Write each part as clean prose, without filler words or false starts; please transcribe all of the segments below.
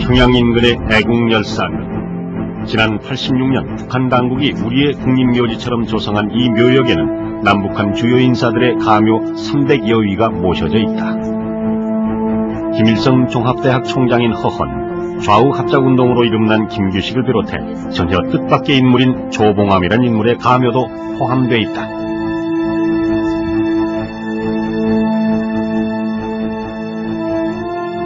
평양 인근의 애국열사는 지난 86년 북한 당국이 우리의 국립묘지처럼 조성한 이 묘역에는 남북한 주요 인사들의 가묘 300여 위가 모셔져 있다. 김일성 종합대학 총장인 허헌, 좌우 합작운동으로 이름난 김규식을 비롯해 전혀 뜻밖의 인물인 조봉암이란 인물의 가묘도 포함되어 있다.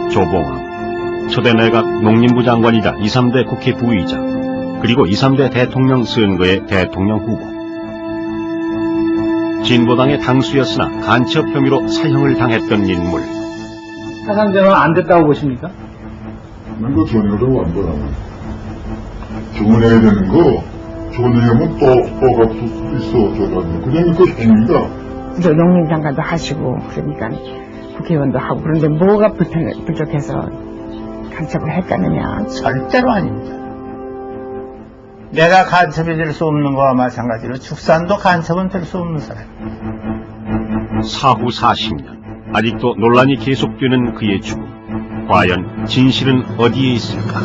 조봉암, 초대 내각 농림부 장관이자 2, 3대 국회 부의장, 그리고 2, 3대 대통령 선거의 대통령 후보. 진보당의 당수였으나 간첩 혐의로 사형을 당했던 인물. 사상전환 안 됐다고 보십니까? 이거 전혀로 안 보라. 주문해야 되는 거, 주문하면 또 갈 수 있어, 저가지고. 그냥 그것이 아닙니다. 농림장관도 하시고, 그러니까 국회의원도 하고, 그런데 뭐가 부족해서 간첩을 했다느냐? 절대로 아닙니다. 내가 간첩이 될 수 없는 거와 마찬가지로 축산도 간첩은 될 수 없는 사람. 사후 40년, 아직도 논란이 계속되는 그의 죽음. 과연 진실은 어디에 있을까?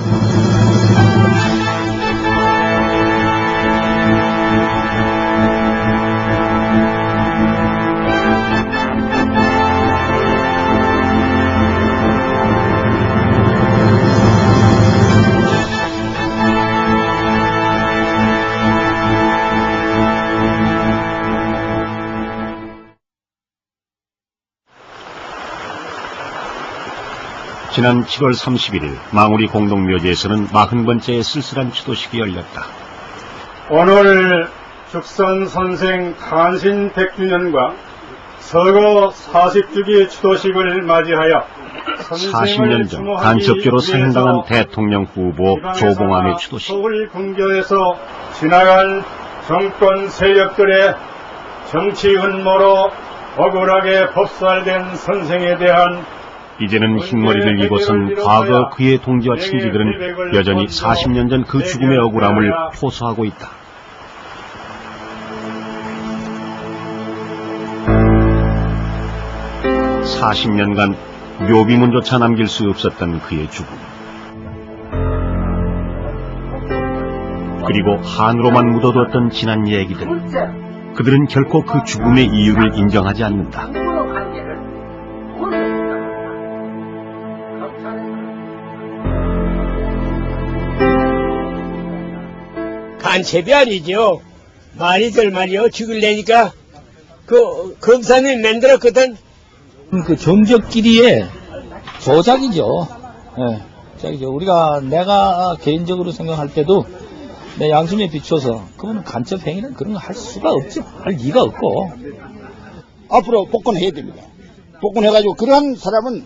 지난 7월 31일 망우리 공동묘지에서는 40번째의 쓸쓸한 추도식이 열렸다. 오늘 죽선 선생 탄신 100주년과 서거 40주기 추도식을 맞이하여 40년 전 간첩죄로 사형당한 대통령 후보 조봉암의 추도식. 서울 근교에서 지나간 정권 세력들의 정치 음모로 억울하게 법살된 선생에 대한 이제는 흰머리를 입고선 과거 그의 동지와 친지들은 여전히 40년 전 그 죽음의 억울함을 호소하고 있다. (40년간) 묘비문조차 남길 수 없었던 그의 죽음. 그리고 한으로만 묻어두었던 지난 얘기들. 그들은 결코 그 죽음의 이유를 인정하지 않는다. 간첩이 아니죠. 많이들 말이요. 죽일래니까 검사는 만들었거든. 그 정적끼리의 조작이죠. 예, 조작이죠. 내가 개인적으로 생각할 때도 내 양심에 비춰서 그거는 간첩 행위는 그런 거 할 수가 없죠. 할 리가 없고. 앞으로 복권해야 됩니다. 복권해가지고 그러한 사람은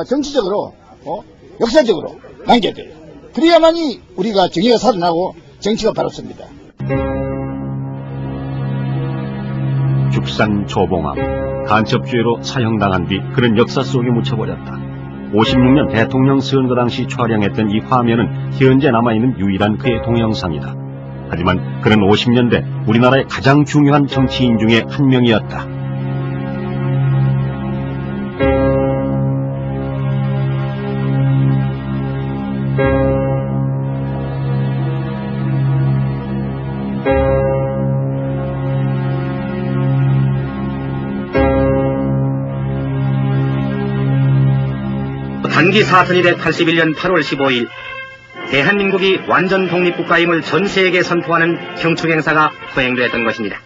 정치적으로 역사적으로 남겨야 돼요. 그래야만이 우리가 정의가 살아나고 정치가 바로섭니다. 죽산 조봉암, 간첩죄로 사형당한 뒤 그는 역사 속에 묻혀버렸다. 56년 대통령 선거 당시 촬영했던 이 화면은 현재 남아있는 유일한 그의 동영상이다. 하지만 그는 50년대 우리나라의 가장 중요한 정치인 중에 한 명이었다. 단기 사선이 된 81년 8월 15일 대한민국이 완전 독립국가임을 전 세계에 선포하는 경축 행사가 소행되었던 것입니다.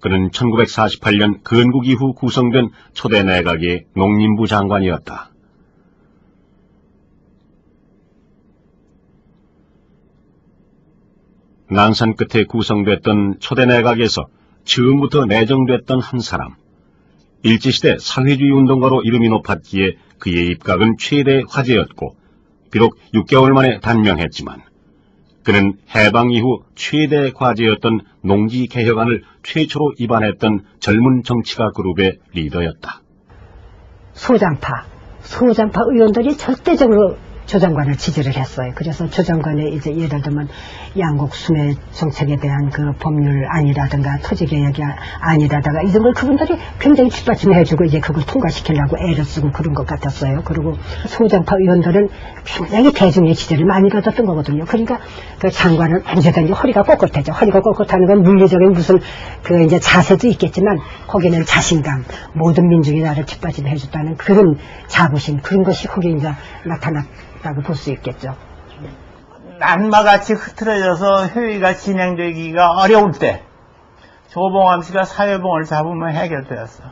그는 1948년 건국 이후 구성된 초대 내각의 농림부 장관이었다. 난산 끝에 구성됐던 초대 내각에서 처음부터 내정됐던 한 사람. 일제시대 사회주의 운동가로 이름이 높았기에 그의 입각은 최대의 화제였고 비록 6개월 만에 단명했지만 그는 해방 이후 최대의 과제였던 농지개혁안을 최초로 입안했던 젊은 정치가 그룹의 리더였다. 소장파 의원들이 절대적으로 조 장관을 지지를 했어요. 그래서 조 장관의 이제 예를 들면 양곡 수매 정책에 대한 그 법률 안이라든가 토지개혁이 안이라든가 이런 걸 그분들이 굉장히 뒷받침해주고 이제 그걸 통과시키려고 애를 쓰고 그런 것 같았어요. 그리고 소장파 의원들은 굉장히 대중의 지지를 많이 받았던 거거든요. 그러니까 그 장관은 언제든지 허리가 꼿꼿하죠. 허리가 꼿꼿하는 건 물리적인 무슨 그 이제 자세도 있겠지만 거기는 자신감, 모든 민중이 나를 뒷받침해줬다는 그런 자부심, 그런 것이 거기에 이제 나타났다고 볼 수 있겠죠. 낙마같이 흐트러져서 회의가 진행되기가 어려울 때 조봉암 씨가 사회봉을 잡으면 해결되었어.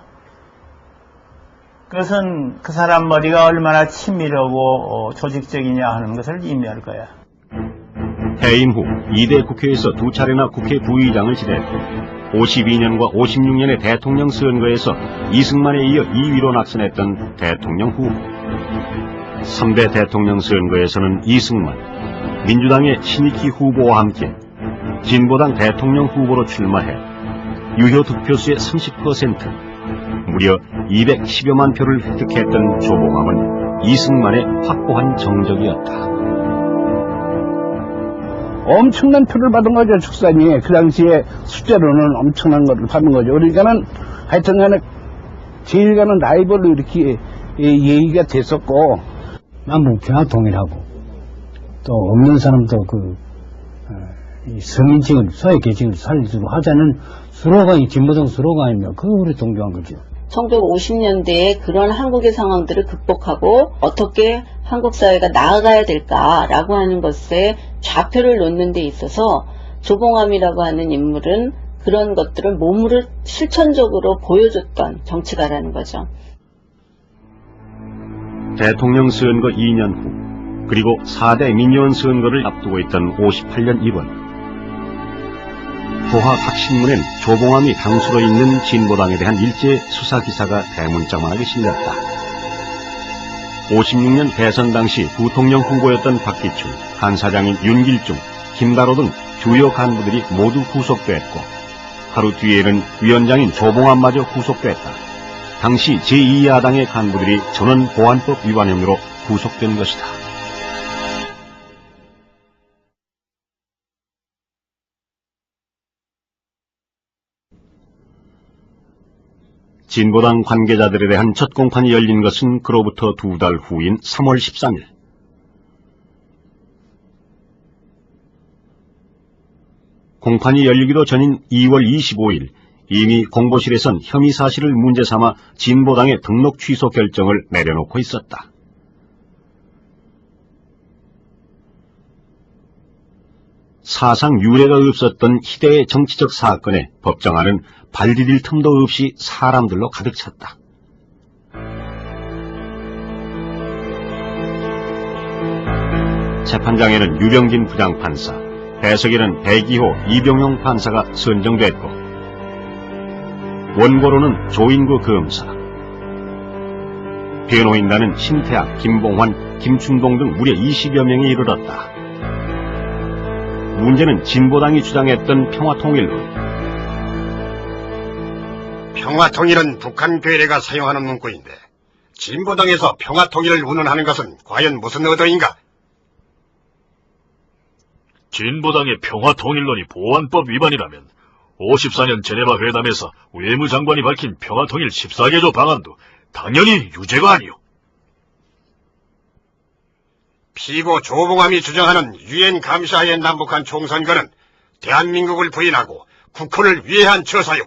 그것은 그 사람 머리가 얼마나 치밀하고 조직적이냐 하는 것을 의미할 거야. 해임 후 2대 국회에서 2차례나 국회 부의장을 지냈고 52년과 56년의 대통령 선거에서 이승만에 이어 2위로 낙선했던 대통령 후보. 3대 대통령 선거에서는 이승만, 민주당의 신익희 후보와 함께 진보당 대통령 후보로 출마해 유효 득표수의 30%, 무려 210여만 표를 획득했던 조봉암은 이승만의 확고한 정적이었다. 엄청난 표를 받은 거죠, 축산이. 그 당시에 숫자로는 엄청난 거를 받은 거죠. 그러니까는 하여튼 간에 제일 가는 라이벌로 이렇게 얘기가 됐었고, 남북평화 통일하고 또 없는 사람도 성인층을, 소외계층을 살리도록 하자는 스로건이 진보당 스로건이며 그걸 우리 동조한 거죠. 1950년대에 그런 한국의 상황들을 극복하고 어떻게 한국 사회가 나아가야 될까라고 하는 것에 좌표를 놓는 데 있어서 조봉암이라고 하는 인물은 그런 것들을 몸으로 실천적으로 보여줬던 정치가라는 거죠. 대통령 선거 2년 후, 그리고 4대 민의원 선거를 앞두고 있던 58년 1월, 포화 각 신문엔 조봉암이 당수로 있는 진보당에 대한 일제 수사 기사가 대문짝만하게 실렸다. 56년 대선 당시 부통령 후보였던 박기춘, 한 사장인 윤길중, 김다로 등 주요 간부들이 모두 구속됐고, 하루 뒤에는 위원장인 조봉암마저 구속됐다. 당시 제2야당의 간부들이 전원보안법 위반 혐의로 구속된 것이다. 진보당 관계자들에 대한 첫 공판이 열린 것은 그로부터 2달 후인 3월 13일. 공판이 열리기도 전인 2월 25일, 이미 공보실에선 혐의 사실을 문제 삼아 진보당의 등록 취소 결정을 내려놓고 있었다. 사상 유례가 없었던 희대의 정치적 사건에 법정안은 발 디딜 틈도 없이 사람들로 가득 찼다. 재판장에는 유병진 부장판사, 해석에는 배기호, 이병용 판사가 선정됐고, 원고로는 조인구 검사, 변호인단은 신태학, 김봉환, 김춘동 등 무려 20여 명에 이르렀다. 문제는 진보당이 주장했던 평화통일론. 평화통일은 북한 괴뢰가 사용하는 문구인데 진보당에서 평화통일을 운운하는 것은 과연 무슨 의도인가? 진보당의 평화통일론이 보안법 위반이라면 54년 제네바 회담에서 외무장관이 밝힌 평화통일 14개조 방안도 당연히 유죄가 아니오. 피고 조봉암이 주장하는 유엔 감시하에 남북한 총선거는 대한민국을 부인하고 국헌을 위해한 처사요.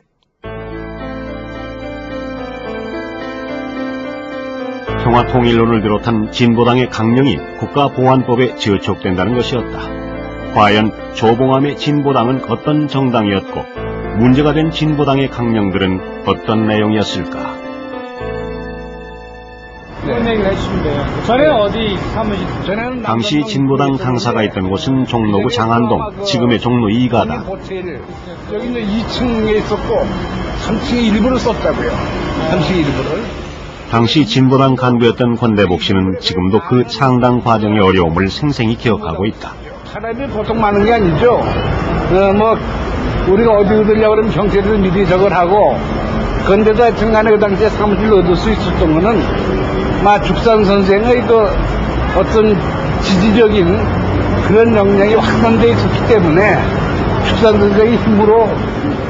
평화통일론을 비롯한 진보당의 강령이 국가보안법에 저촉된다는 것이었다. 과연 조봉암의 진보당은 어떤 정당이었고 문제가 된 진보당의 강령들은 어떤 내용이었을까? 전에 어디 사무실, 전에는 당시 진보당 당사가 있던 곳은 종로구 장안동, 지금의 종로 2가다. 여기는 2층에 있었고 3층에 일부를 썼다고요. 3층 일부를. 당시 진보당 간부였던 권대복 씨는 지금도 그 창당 과정의 어려움을 생생히 기억하고 있다. 사람이 보통 많은 게 아니죠. 우리가 어디 얻으려고 그러면 경찰에서 미리 저걸 하고, 그런데도 하여튼 간에 그 당시에 사무실을 얻을 수 있었던 거는, 죽산 선생의 어떤 지지적인 그런 역량이 확산되어 있었기 때문에 축산들의 힘으로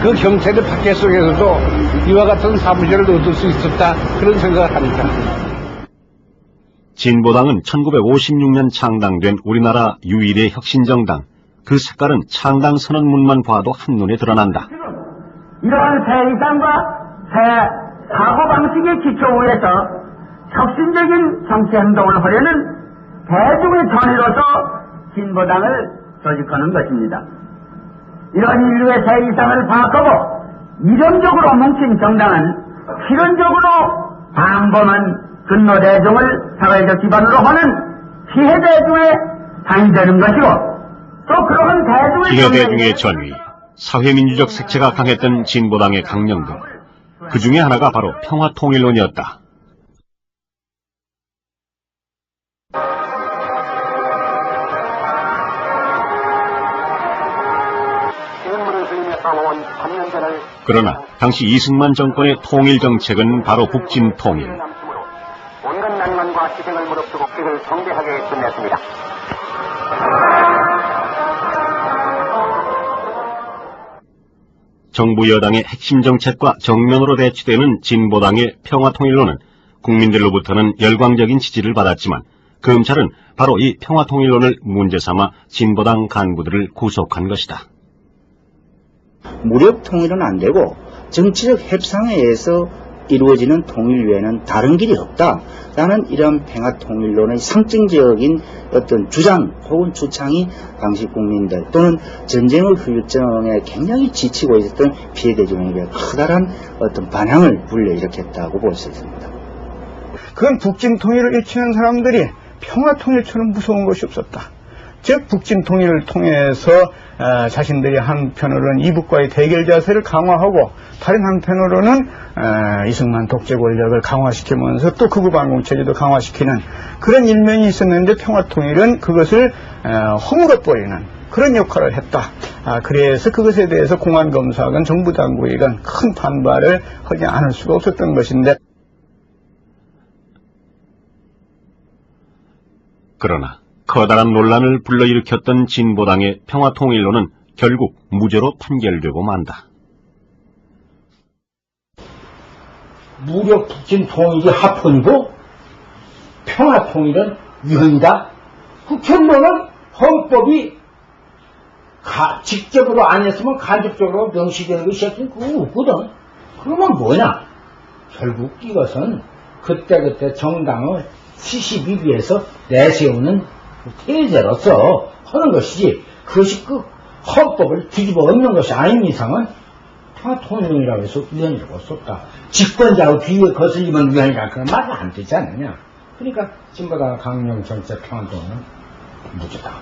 그 경찰의 박해 속에서도 이와 같은 사무실을 얻을 수 있었다, 그런 생각을 합니다. 진보당은 1956년 창당된 우리나라 유일의 혁신정당. 그 색깔은 창당 선언문만 봐도 한눈에 드러난다. 이러한 새 이상과 새 사고방식의 기초 위에서 혁신적인 정치 행동을 하려는 대중의 전의로서 진보당을 조직하는 것입니다. 이런 인류의 새 이상을 파악하고 이론적으로 뭉친 정당은 실현적으로 방범한 근로 대중을 사회적 기반으로 하는 피해 대중의 당이 되는 것이고, 또 그러한 피해 대중의 대중의 전위, 사회민주적 색채가 강했던 진보당의 강령들, 그 중에 하나가 바로 평화통일론이었다. 그러나 당시 이승만 정권의 통일 정책은 바로 북진통일. 온갖 난관과 희생을 무릅쓰고 그를 성대하게 끝냈습니다. 정부 여당의 핵심 정책과 정면으로 대치되는 진보당의 평화통일론은 국민들로부터는 열광적인 지지를 받았지만 검찰은 바로 이 평화통일론을 문제 삼아 진보당 간부들을 구속한 것이다. 무력 통일은 안 되고 정치적 협상에 의해서 이루어지는 통일 외에는 다른 길이 없다라는 이런 평화통일론의 상징적인 어떤 주장 혹은 주창이 당시 국민들 또는 전쟁의 후유증에 굉장히 지치고 있었던 피해 대중에게 커다란 어떤 반향을 불러일으켰다고 볼 수 있습니다. 그건 북진통일을 일치하는 사람들이 평화통일처럼 무서운 것이 없었다. 즉 북진통일을 통해서 자신들이 한편으로는 이북과의 대결 자세를 강화하고 다른 한편으로는 이승만 독재 권력을 강화시키면서 또 극우반공체제도 강화시키는 그런 일면이 있었는데 평화통일은 그것을 허물어버리는 그런 역할을 했다. 그래서 그것에 대해서 공안검사건 정부당국이건 큰 반발을 하지 않을 수가 없었던 것인데, 그러나 커다란 논란을 불러일으켰던 진보당의 평화통일론은 결국 무죄로 판결되고 만다. 무력 북진 통일이 합헌이고 평화통일은 위헌이다. 국현론은 헌법이 직접으로 안 했으면 간접적으로 명시되는 것이 그거 없거든. 그러면 뭐냐? 결국 이것은 그때그때 정당을 72비에서 내세우는 태제로서 하는 것이지, 그것이 그 헌법을 뒤집어 엎는 것이 아닌 이상은 평화통일론이라고 해서 위헌이라고 썼다. 집권자의 뒤에 거슬리면 위헌이라 그런 말이 안 되지 않느냐. 그러니까 진보당 강령 정책 평화통일은 무죄다.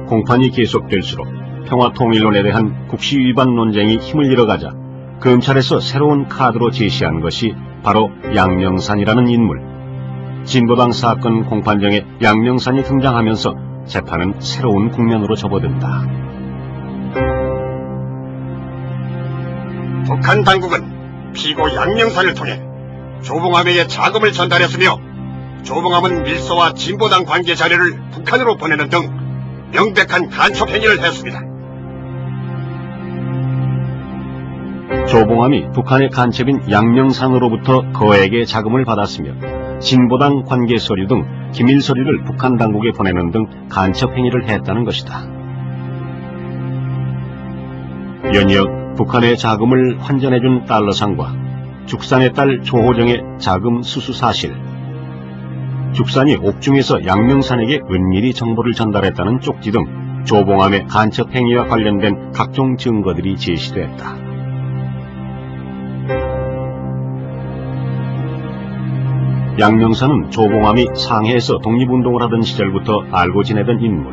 공판이 계속될수록 평화통일론에 대한 국시 위반 논쟁이 힘을 잃어가자 검찰에서 새로운 카드로 제시한 것이 바로 양명산이라는 인물. 진보당 사건 공판정에 양명산이 등장하면서 재판은 새로운 국면으로 접어든다. 북한 당국은 피고 양명산을 통해 조봉암에게 자금을 전달했으며 조봉암은 밀소와 진보당 관계 자료를 북한으로 보내는 등 명백한 간첩 행위를 했습니다. 조봉암이 북한의 간첩인 양명산으로부터 거액의 자금을 받았으며 진보당 관계 서류 등 기밀 서류를 북한 당국에 보내는 등 간첩 행위를 했다는 것이다. 연이어 북한의 자금을 환전해준 달러상과 죽산의 딸 조호정의 자금 수수 사실, 죽산이 옥중에서 양명산에게 은밀히 정보를 전달했다는 쪽지 등 조봉암의 간첩 행위와 관련된 각종 증거들이 제시됐다. 양명산은 조봉암이 상해에서 독립운동을 하던 시절부터 알고 지내던 인물,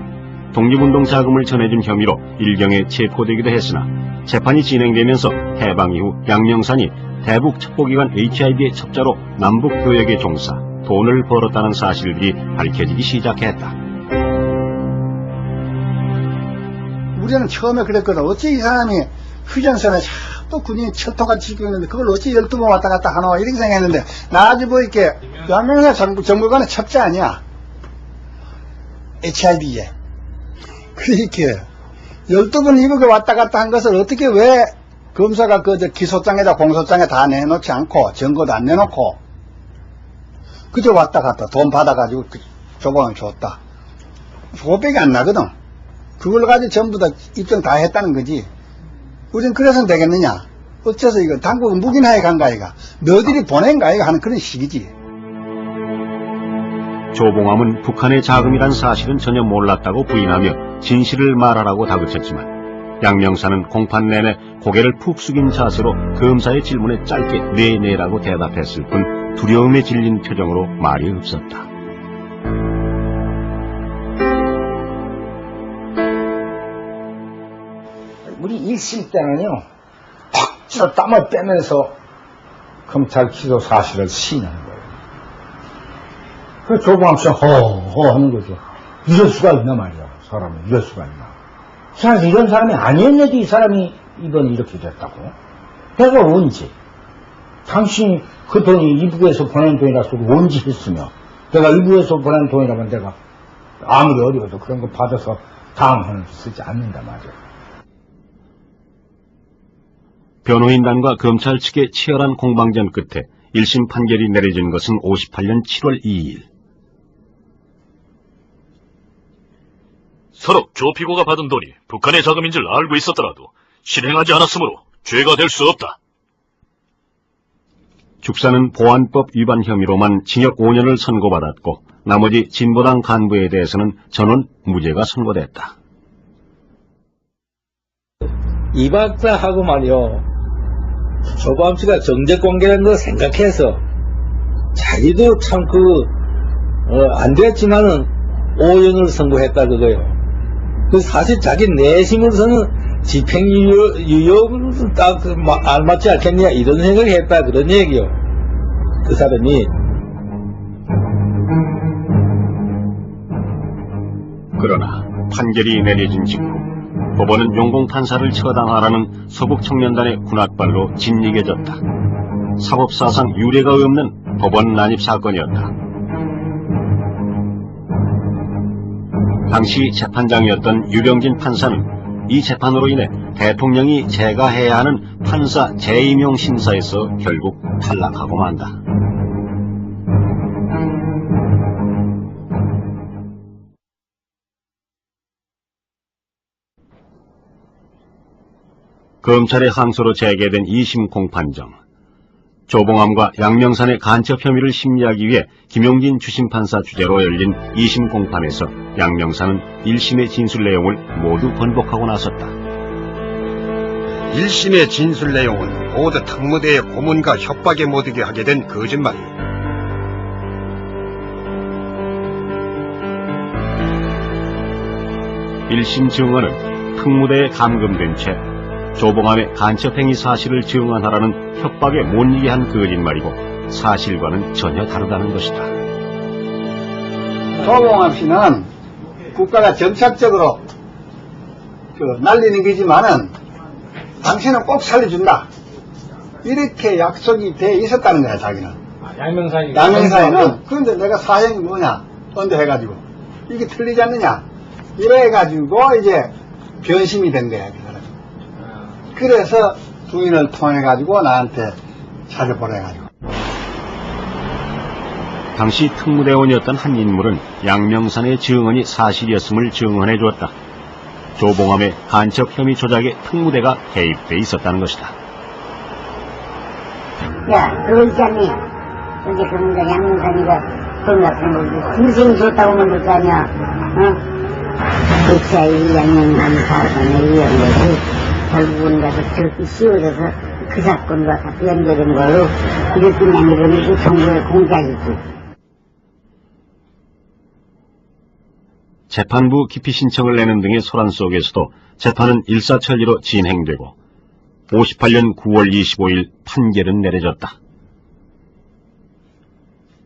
독립운동 자금을 전해준 혐의로 일경에 체포되기도 했으나 재판이 진행되면서 해방 이후 양명산이 대북 첩보기관 HID의 첩자로 남북교역에 종사, 돈을 벌었다는 사실들이 밝혀지기 시작했다. 우리는 처음에 그랬거든. 어째 이 사람이 휴전선에 또 군인이 철토같이 지키고 있는데 그걸 어찌 12번 왔다 갔다 하노 이렇게 생각했는데 나중에 보니까 양명사 정부관의 첩자 아니야. HIV에. 그러니까 12번 이렇게 왔다 갔다 한 것을 어떻게 왜 검사가 기소장에다 공소장에 다 내놓지 않고 증거도 안 내놓고 그저 왔다 갔다 돈 받아가지고 조봉을 줬다. 그것밖에 안 나거든. 그걸 가지고 전부 다 입증 다 했다는 거지. 우린 그래서는 되겠느냐. 어째서 이거 당국은 묵인하에 간 거 아이가. 너희들이 보낸 거 아이가 하는 그런 식이지. 조봉암은 북한의 자금이란 사실은 전혀 몰랐다고 부인하며 진실을 말하라고 다그쳤지만 양명사는 공판 내내 고개를 푹 숙인 자세로 검사의 질문에 짧게 네네라고 대답했을 뿐 두려움에 질린 표정으로 말이 없었다. 우리 1심 때는요, 팍 땀을 빼면서 검찰 기소 사실을 시인하는 거예요. 그 조봉암 씨가 허허 하는 거죠. 이럴 수가 있나 말이야. 사람이 이럴 수가 있나. 사실 이런 사람이 아니었는데 이 사람이 이번에 이렇게 됐다고. 내가 언제? 당신이 그 돈이 이북에서 보낸 돈이라 소리 언제 했으며 내가 이북에서 보낸 돈이라면 내가 아무리 어려워도 그런 거 받아서 다음 해는 쓰지 않는단 말이야. 변호인단과 검찰 측의 치열한 공방전 끝에 1심 판결이 내려진 것은 58년 7월 2일. 서로 조 피고가 받은 돈이 북한의 자금인 줄 알고 있었더라도 실행하지 않았으므로 죄가 될 수 없다. 죽사는 보안법 위반 혐의로만 징역 5년을 선고받았고 나머지 진보당 간부에 대해서는 전원 무죄가 선고됐다. 이 박사하고 말이요, 조봉암 씨가 정적관계라는 걸 생각해서 자기도 참 안 됐지만은 5년을 선고했다 그거요. 그 사실 자기 내심으로서는 집행유예를 딱 알맞지 않겠냐 이런 생각을 했다 그런 얘기요. 그 사람이. 그러나 판결이 내려진 직후 법원은 용공판사를 처당하라는 서북청년단의 군악발로 진리겨졌다. 사법사상 유례가 없는 법원 난입 사건이었다. 당시 재판장이었던 유병진 판사는 이 재판으로 인해 대통령이 제가해야 하는 판사 재임용 심사에서 결국 탈락하고 만다. 검찰의 항소로 재개된 2심 공판정. 조봉암과 양명산의 간첩 혐의를 심리하기 위해 김용진 주심판사 주재로 열린 2심 공판에서 양명산은 1심의 진술 내용을 모두 번복하고 나섰다. 1심의 진술 내용은 모두 특무대의 고문과 협박에 못 이게 하게 된 거짓말이에요. (1심) 증언은 특무대에 감금된 채 조봉암의 간첩행위 사실을 증언하라는 협박에 못 이게 한 거짓말이고 사실과는 전혀 다르다는 것이다. 조봉암 씨는 국가가 정책적으로 날리는 거지만은 당신은 꼭 살려준다. 이렇게 약속이 돼 있었다는 거야, 자기는. 양명사에는. 그런데 내가 사형이 뭐냐? 언도해가지고. 이게 틀리지 않느냐? 이래가지고 이제 변심이 된 거야, 그 사람이. 그래서 중인을 통해가지고 나한테 차를 보내가지고. 당시 특무대원이었던 한 인물은 양명산의 증언이 사실이었음을 증언해 주었다. 조봉암의 간첩 혐의 조작에 특무대가 개입돼 있었다는 것이다. 야, 그거 있잖니. 근데 그러니까 양명산이가 돈 같은 거 동생이 줬다고 만들 거 아니야. 어? HIV 양명산 사건에 의원들이 결국은 가서 저렇게 씌워져서 그 사건과 다 연결된 걸로 이렇게 내밀어내고 정부에 공개하겠지. 재판부 기피 신청을 내는 등의 소란 속에서도 재판은 일사천리로 진행되고 58년 9월 25일 판결은 내려졌다.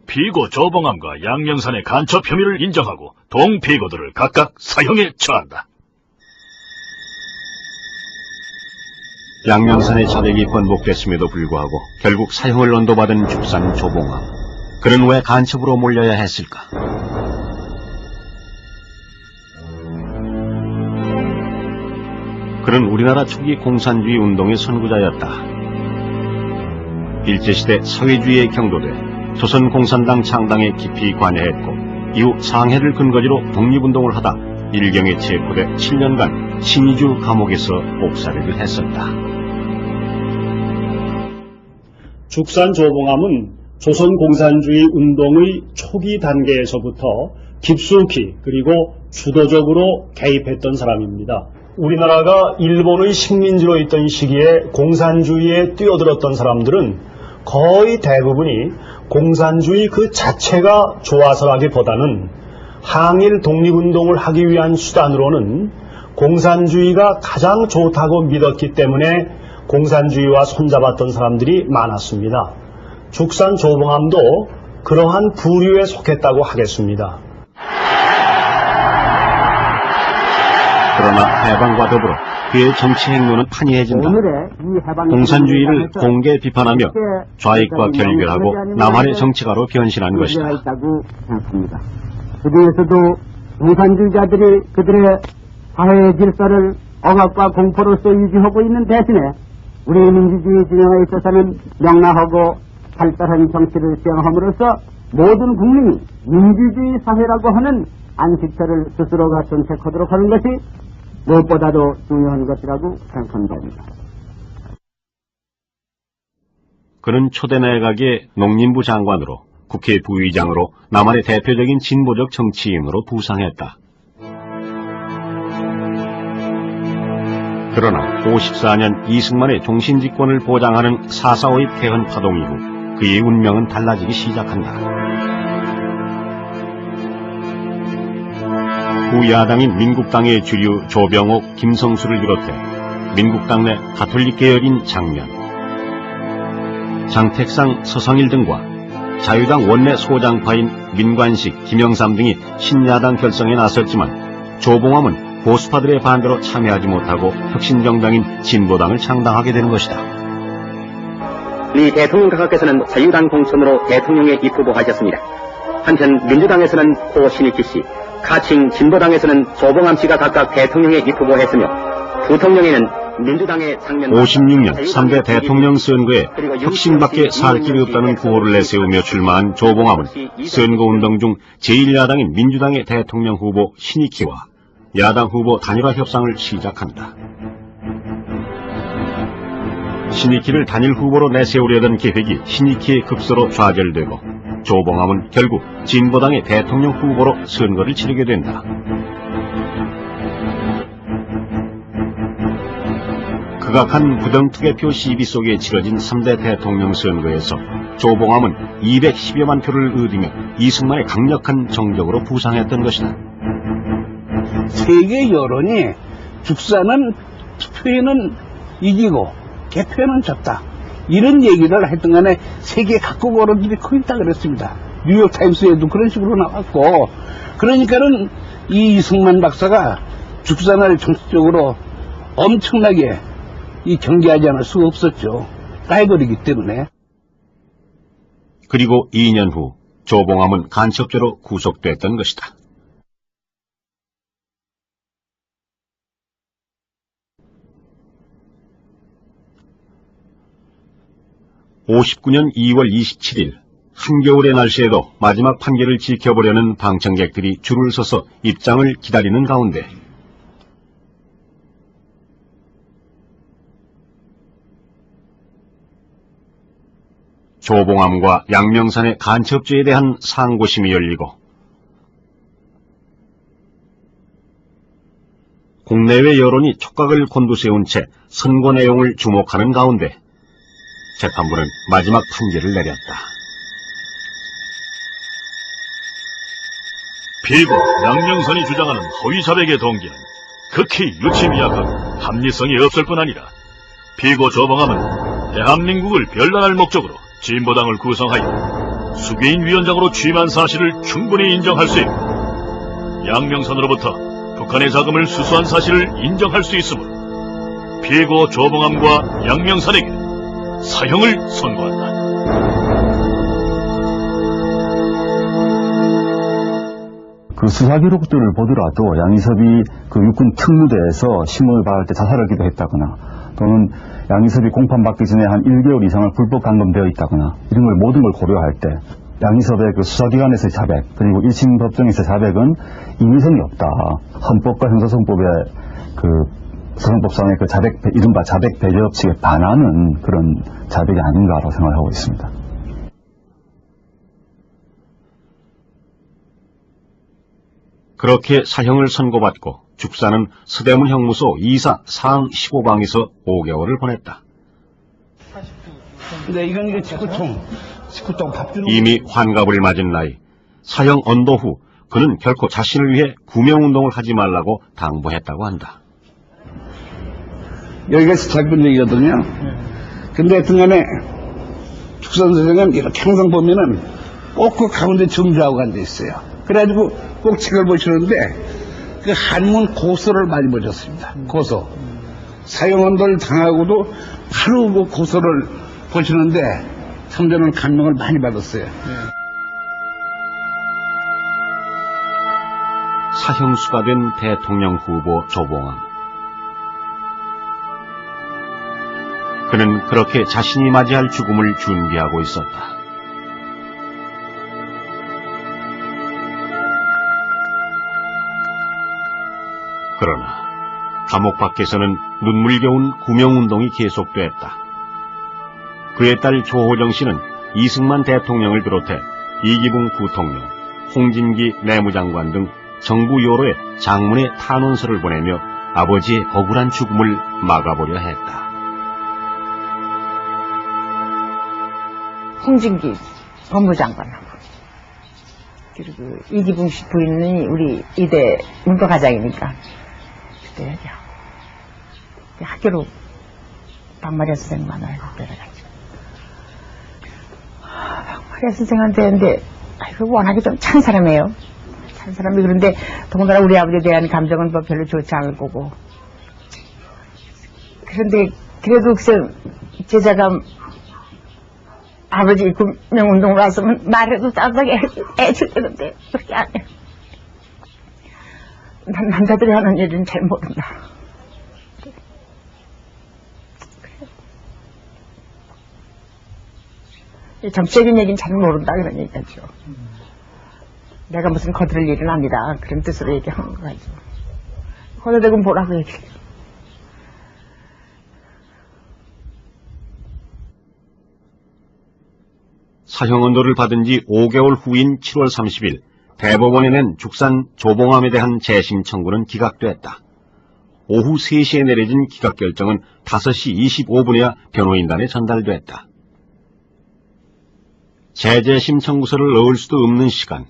피고 조봉암과 양명산의 간첩 혐의를 인정하고 동피고들을 각각 사형에 처한다. 양명산의 자백이 번복됐음에도 불구하고 결국 사형을 언도받은 죽산 조봉암. 그는 왜 간첩으로 몰려야 했을까? 그는 우리나라 초기 공산주의 운동의 선구자였다. 일제시대 사회주의에 경도돼 조선공산당 창당에 깊이 관여했고 이후 상해를 근거지로 독립운동을 하다 일경에 체포돼 7년간 신의주 감옥에서 옥살이를 했었다. 죽산 조봉암은 조선공산주의 운동의 초기 단계에서부터 깊숙이 그리고 주도적으로 개입했던 사람입니다. 우리나라가 일본의 식민지로 있던 시기에 공산주의에 뛰어들었던 사람들은 거의 대부분이 공산주의 그 자체가 좋아서라기보다는 항일 독립운동을 하기 위한 수단으로는 공산주의가 가장 좋다고 믿었기 때문에 공산주의와 손잡았던 사람들이 많았습니다. 죽산 조봉암도 그러한 부류에 속했다고 하겠습니다. 그러나 해방과 더불어 그의 정치 행로는 판이해진다. 공산주의를 공개 비판하며 좌익과 결별하고 남한의 정치가로 변신한 것이다. 그 중에서도 공산주의자들이 그들의 사회 질서를 억압과 공포로서 유지하고 있는 대신에 우리 민주주의 진영에 있어서는 명랑하고 발달한 정치를 수행함으로써 모든 국민이 민주주의 사회라고 하는 안식처를 스스로가 정책하도록 하는 것이 무엇보다도 중요한 것이라고 생각합니다. 그는 초대 내각의 농림부 장관으로 국회 부의장으로 남한의 대표적인 진보적 정치인으로 부상했다. 그러나 54년 이승만의 종신집권을 보장하는 4.45의 개헌 파동 이후 그의 운명은 달라지기 시작한다. 후야당인 민국당의 주류 조병옥, 김성수를 비롯해 민국당 내 가톨릭 계열인 장면, 장택상, 서성일 등과 자유당 원내 소장파인 민관식, 김영삼 등이 신야당 결성에 나섰지만 조봉암은 보수파들의 반대로 참여하지 못하고 혁신정당인 진보당을 창당하게 되는 것이다. 미 대통령 각하께서는 자유당 공천으로 대통령에 입후보하셨습니다. 한편 민주당에서는 고 신익기 씨, 가칭 진보당에서는 조봉암 씨가 각각 대통령에 입후보했으며 부통령에는 민주당의 장면 56년 3대 대통령 선거에 혁신밖에 살 길이 없다는 구호를 내세우며 출마한 조봉암은 선거운동 중 제1야당인 민주당의 대통령 후보 신익희와 야당 후보 단일화 협상을 시작한다. 신익희를 단일 후보로 내세우려던 계획이 신익희의 급소로 좌절되고 조봉암은 결국 진보당의 대통령 후보로 선거를 치르게 된다. 극악한 부정투개표 시비 속에 치러진 3대 대통령 선거에서 조봉암은 210여만 표를 얻으며 이승만의 강력한 정적으로 부상했던 것이다. 세계 여론이 죽산은 투표에는 이기고 개표에는 졌다. 이런 얘기를 했던 간에 세계 각국 언론들이 거의 다 그랬습니다. 뉴욕타임스에도 그런 식으로 나왔고, 그러니까는 이 이승만 박사가 죽산을 정치적으로 엄청나게 경계하지 않을 수가 없었죠. 라이벌이기 때문에. 그리고 2년 후 조봉암은 간첩죄로 구속됐던 것이다. (59년 2월 27일) 한겨울의 날씨에도 마지막 판결을 지켜보려는 방청객들이 줄을 서서 입장을 기다리는 가운데 조봉암과 양명산의 간첩죄에 대한 상고심이 열리고 국내외 여론이 촉각을 곤두세운 채 선고 내용을 주목하는 가운데 재판부는 마지막 판결을 내렸다. 피고 양명선이 주장하는 허위 자백의 동기는 극히 유치미약하고 합리성이 없을 뿐 아니라 피고 조봉암은 대한민국을 변란할 목적으로 진보당을 구성하여 수괴인 위원장으로 취임한 사실을 충분히 인정할 수 있고 양명선으로부터 북한의 자금을 수수한 사실을 인정할 수 있으므로 피고 조봉암과 양명산에게 사형을 선고한다. 그 수사 기록들을 보더라도 양이섭이 그 육군 특무대에서 신문을 받을 때 자살하기도 했다거나 또는 양이섭이 공판받기 전에 한 1개월 이상을 불법 감금되어 있다거나 이런 걸 모든 걸 고려할 때 양이섭의 그 수사기관에서의 자백 그리고 1심 법정에서의 자백은 인위성이 없다. 헌법과 형사소송법의 그 소송법상의 그 자백, 이른바 자백 배제 법칙에 반하는 그런 자백이 아닌가라고 생각하고 있습니다. 그렇게 사형을 선고받고 죽사는 서대문 형무소 2사 사항 15방에서 5개월을 보냈다. 근데 이건 이거 직구통 밥 주는 이미 환갑을 맞은 나이, 사형 언도 후 그는 결코 자신을 위해 구명운동을 하지 말라고 당부했다고 한다. 여기가 스타일분위기거든요. 근데 하여튼간에 축산 선생은 이렇게 항상 보면은 꼭 그 가운데 정주하고 앉아 있어요. 그래가지고 꼭 책을 보시는데 그 한문 고소를 많이 보셨습니다. 고소. 사형언도를 당하고도 바로 그 고소를 보시는데 참 저는 감명을 많이 받았어요. 사형수가 된 대통령 후보 조봉암. 그는 그렇게 자신이 맞이할 죽음을 준비하고 있었다. 그러나 감옥 밖에서는 눈물겨운 구명운동이 계속됐다. 그의 딸 조호정 씨는 이승만 대통령을 비롯해 이기붕 부통령, 홍진기 내무장관 등 정부 여로에 장문의 탄원서를 보내며 아버지의 억울한 죽음을 막아보려 했다. 홍진기 법무장관하고 그리고 이기붕 씨 부인이 우리 이대 문과과장이니까 그때 학교로 박마리아 선생 만나요. 그래가지고 박마리아 선생한테 근데 워낙에 좀 찬 사람이에요. 찬 사람이. 그런데 더군다나 우리 아버지에 대한 감정은 뭐 별로 좋지 않을 거고. 그런데 그래도 글쎄 제자가 아버지 구명운동을 왔으면 말해도 따뜻하게 해줄 때는데 그렇게 안 해. 난 남자들이 하는 일은 잘 모른다. 그래. 정치적인 얘기는 잘 모른다 그런 얘기죠. 내가 무슨 거들을 일은 아니다 그런 뜻으로 얘기하는 거죠. 거들대고 뭐라고 얘기해. 사형언도를 받은 지 5개월 후인 7월 30일 대법원에 낸 죽산 조봉암에 대한 재심 청구는 기각됐다. 오후 3시에 내려진 기각 결정은 5시 25분에야 변호인단에 전달됐다. 재재심 청구서를 넣을 수도 없는 시간,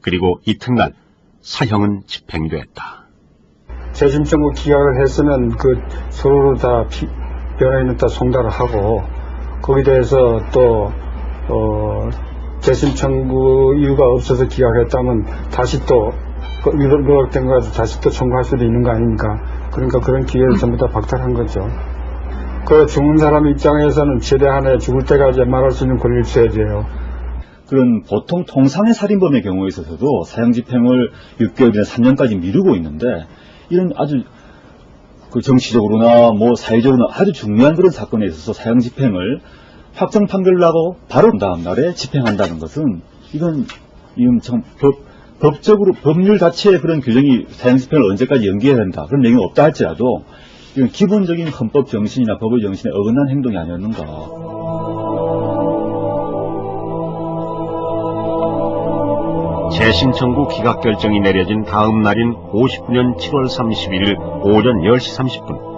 그리고 이튿날 사형은 집행됐다. 재심 청구 기각을 했으면 그 서로 다 변호인은 다 송달을 하고 거기에 대해서 또 재심 청구 이유가 없어서 기각했다면 다시 또 누락된 거 가지고 다시 또 청구할 수도 있는 거 아닙니까? 그러니까 그런 기회를 전부 다 박탈한 거죠. 그 죽은 사람 입장에서는 최대한 죽을 때까지 말할 수 있는 권리를 줘야죠. 그런 보통 통상의 살인범의 경우에 있어서도 사형 집행을 6개월이나 3년까지 미루고 있는데 이런 아주 그 정치적으로나 뭐 사회적으로나 아주 중요한 그런 사건에 있어서 사형 집행을 확정 판결을 나고 바로 다음 날에 집행한다는 것은 이건 참 법적으로 법률 자체의 그런 규정이 사형 집행을 언제까지 연기해야 된다 그런 내용이 없다 할지라도 이건 기본적인 헌법 정신이나 법의 정신에 어긋난 행동이 아니었는가. 재심 청구 기각 결정이 내려진 다음 날인 59년 7월 31일 오전 10시 30분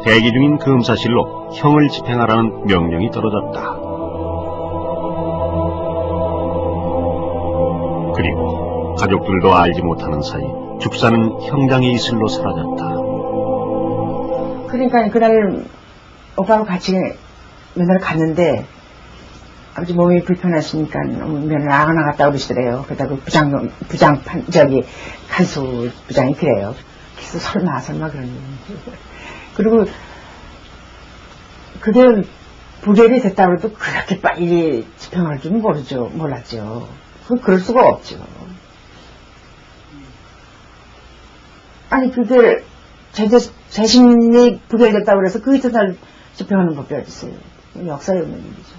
대기 중인 검사실로 형을 집행하라는 명령이 떨어졌다. 그리고 가족들도 알지 못하는 사이 죽사는 형장의 이슬로 사라졌다. 그러니까 그날 오빠하고 같이 면허를 갔는데 아버지 몸이 불편하시니까 면허를 안 나갔다고 그러시더래요. 그러다가 간수 부장이 그래요. 그래서 설마 그러는. 그리고 그게 부결이 됐다고 해도 그렇게 빨리 집행할 줄은 몰랐죠. 그럴 수가 없죠. 아니, 그게 재심이 부결됐다고 해서 그 이튿날 집행하는 법이 어딨어요. 역사에 없는 일이죠.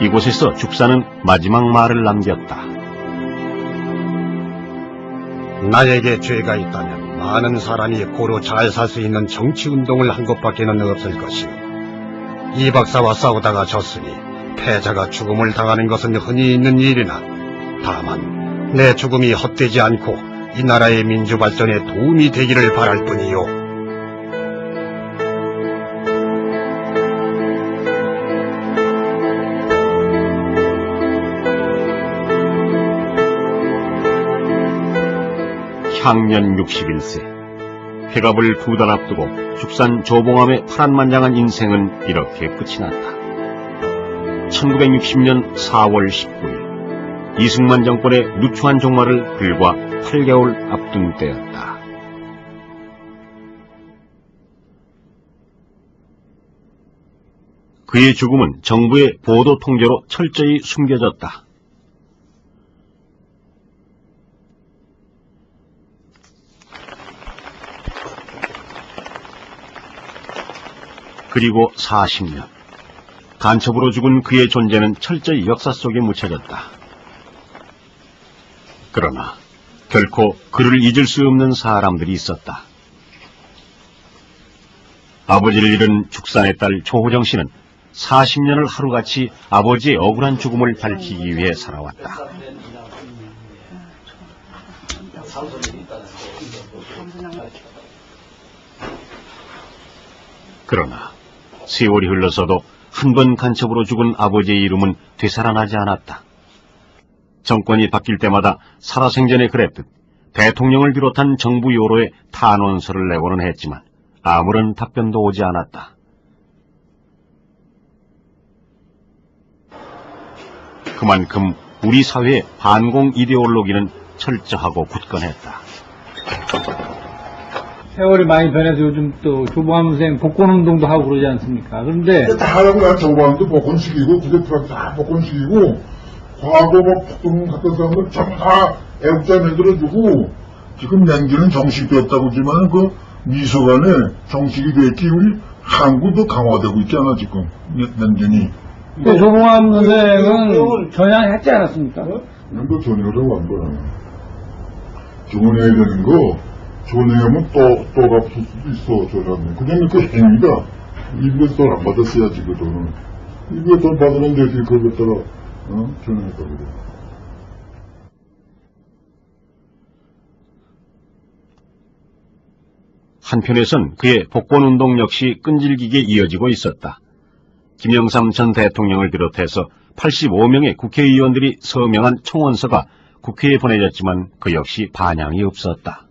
이곳에서 죽사는 마지막 말을 남겼다. 나에게 죄가 있다면 많은 사람이 고루 잘 살 수 있는 정치운동을 한 것밖에는 없을 것이오. 이 박사와 싸우다가 졌으니 패자가 죽음을 당하는 것은 흔히 있는 일이나 다만 내 죽음이 헛되지 않고 이 나라의 민주 발전에 도움이 되기를 바랄 뿐이요. 향년 61세, 회갑을 2달 앞두고 죽산 조봉암의 파란만장한 인생은 이렇게 끝이 났다. 1960년 4월 19일, 이승만 정권의 누추한 종말을 불과 8개월 앞둔 때였다. 그의 죽음은 정부의 보도 통제로 철저히 숨겨졌다. 그리고 40년, 간첩으로 죽은 그의 존재는 철저히 역사 속에 묻혀졌다. 그러나 결코 그를 잊을 수 없는 사람들이 있었다. 아버지를 잃은 죽산의 딸 조호정 씨는 40년을 하루같이 아버지의 억울한 죽음을 밝히기 위해 살아왔다. 그러나 세월이 흘러서도 한 번 간첩으로 죽은 아버지의 이름은 되살아나지 않았다. 정권이 바뀔 때마다 살아생전에 그랬듯 대통령을 비롯한 정부 요로에 탄원서를 내고는 했지만 아무런 답변도 오지 않았다. 그만큼 우리 사회의 반공 이데올로기는 철저하고 굳건했다. 세월이 많이 변해서 요즘 또 조봉암 선생 복권운동도 하고 그러지 않습니까? 그런데 다 하라고 난 조봉암도 복권시키고 부대프랑 다 복권시키고 과거 뭐 복권 갔던 사람들 전부 다 애국자 만들어주고 지금 냉기는 정식이 없다고 하지만 그 미소간에 정식이 됐기 우리 한국도 강화되고 있잖아 지금 냉전이. 조봉암 선생은 전향했지 않았습니까? 이거 전향을 한 거야. 전향해야 되는 거 전행하면 또 갚을 수도 있어, 저 사람은. 그냥 그 행위다. 이거 돈 안 받았어야지, 그 돈은. 이거 돈 받으면 되지, 그걸 갖다가, 전행했다, 그래. 한편에선 그의 복권운동 역시 끈질기게 이어지고 있었다. 김영삼 전 대통령을 비롯해서 85명의 국회의원들이 서명한 청원서가 국회에 보내졌지만 그 역시 반향이 없었다.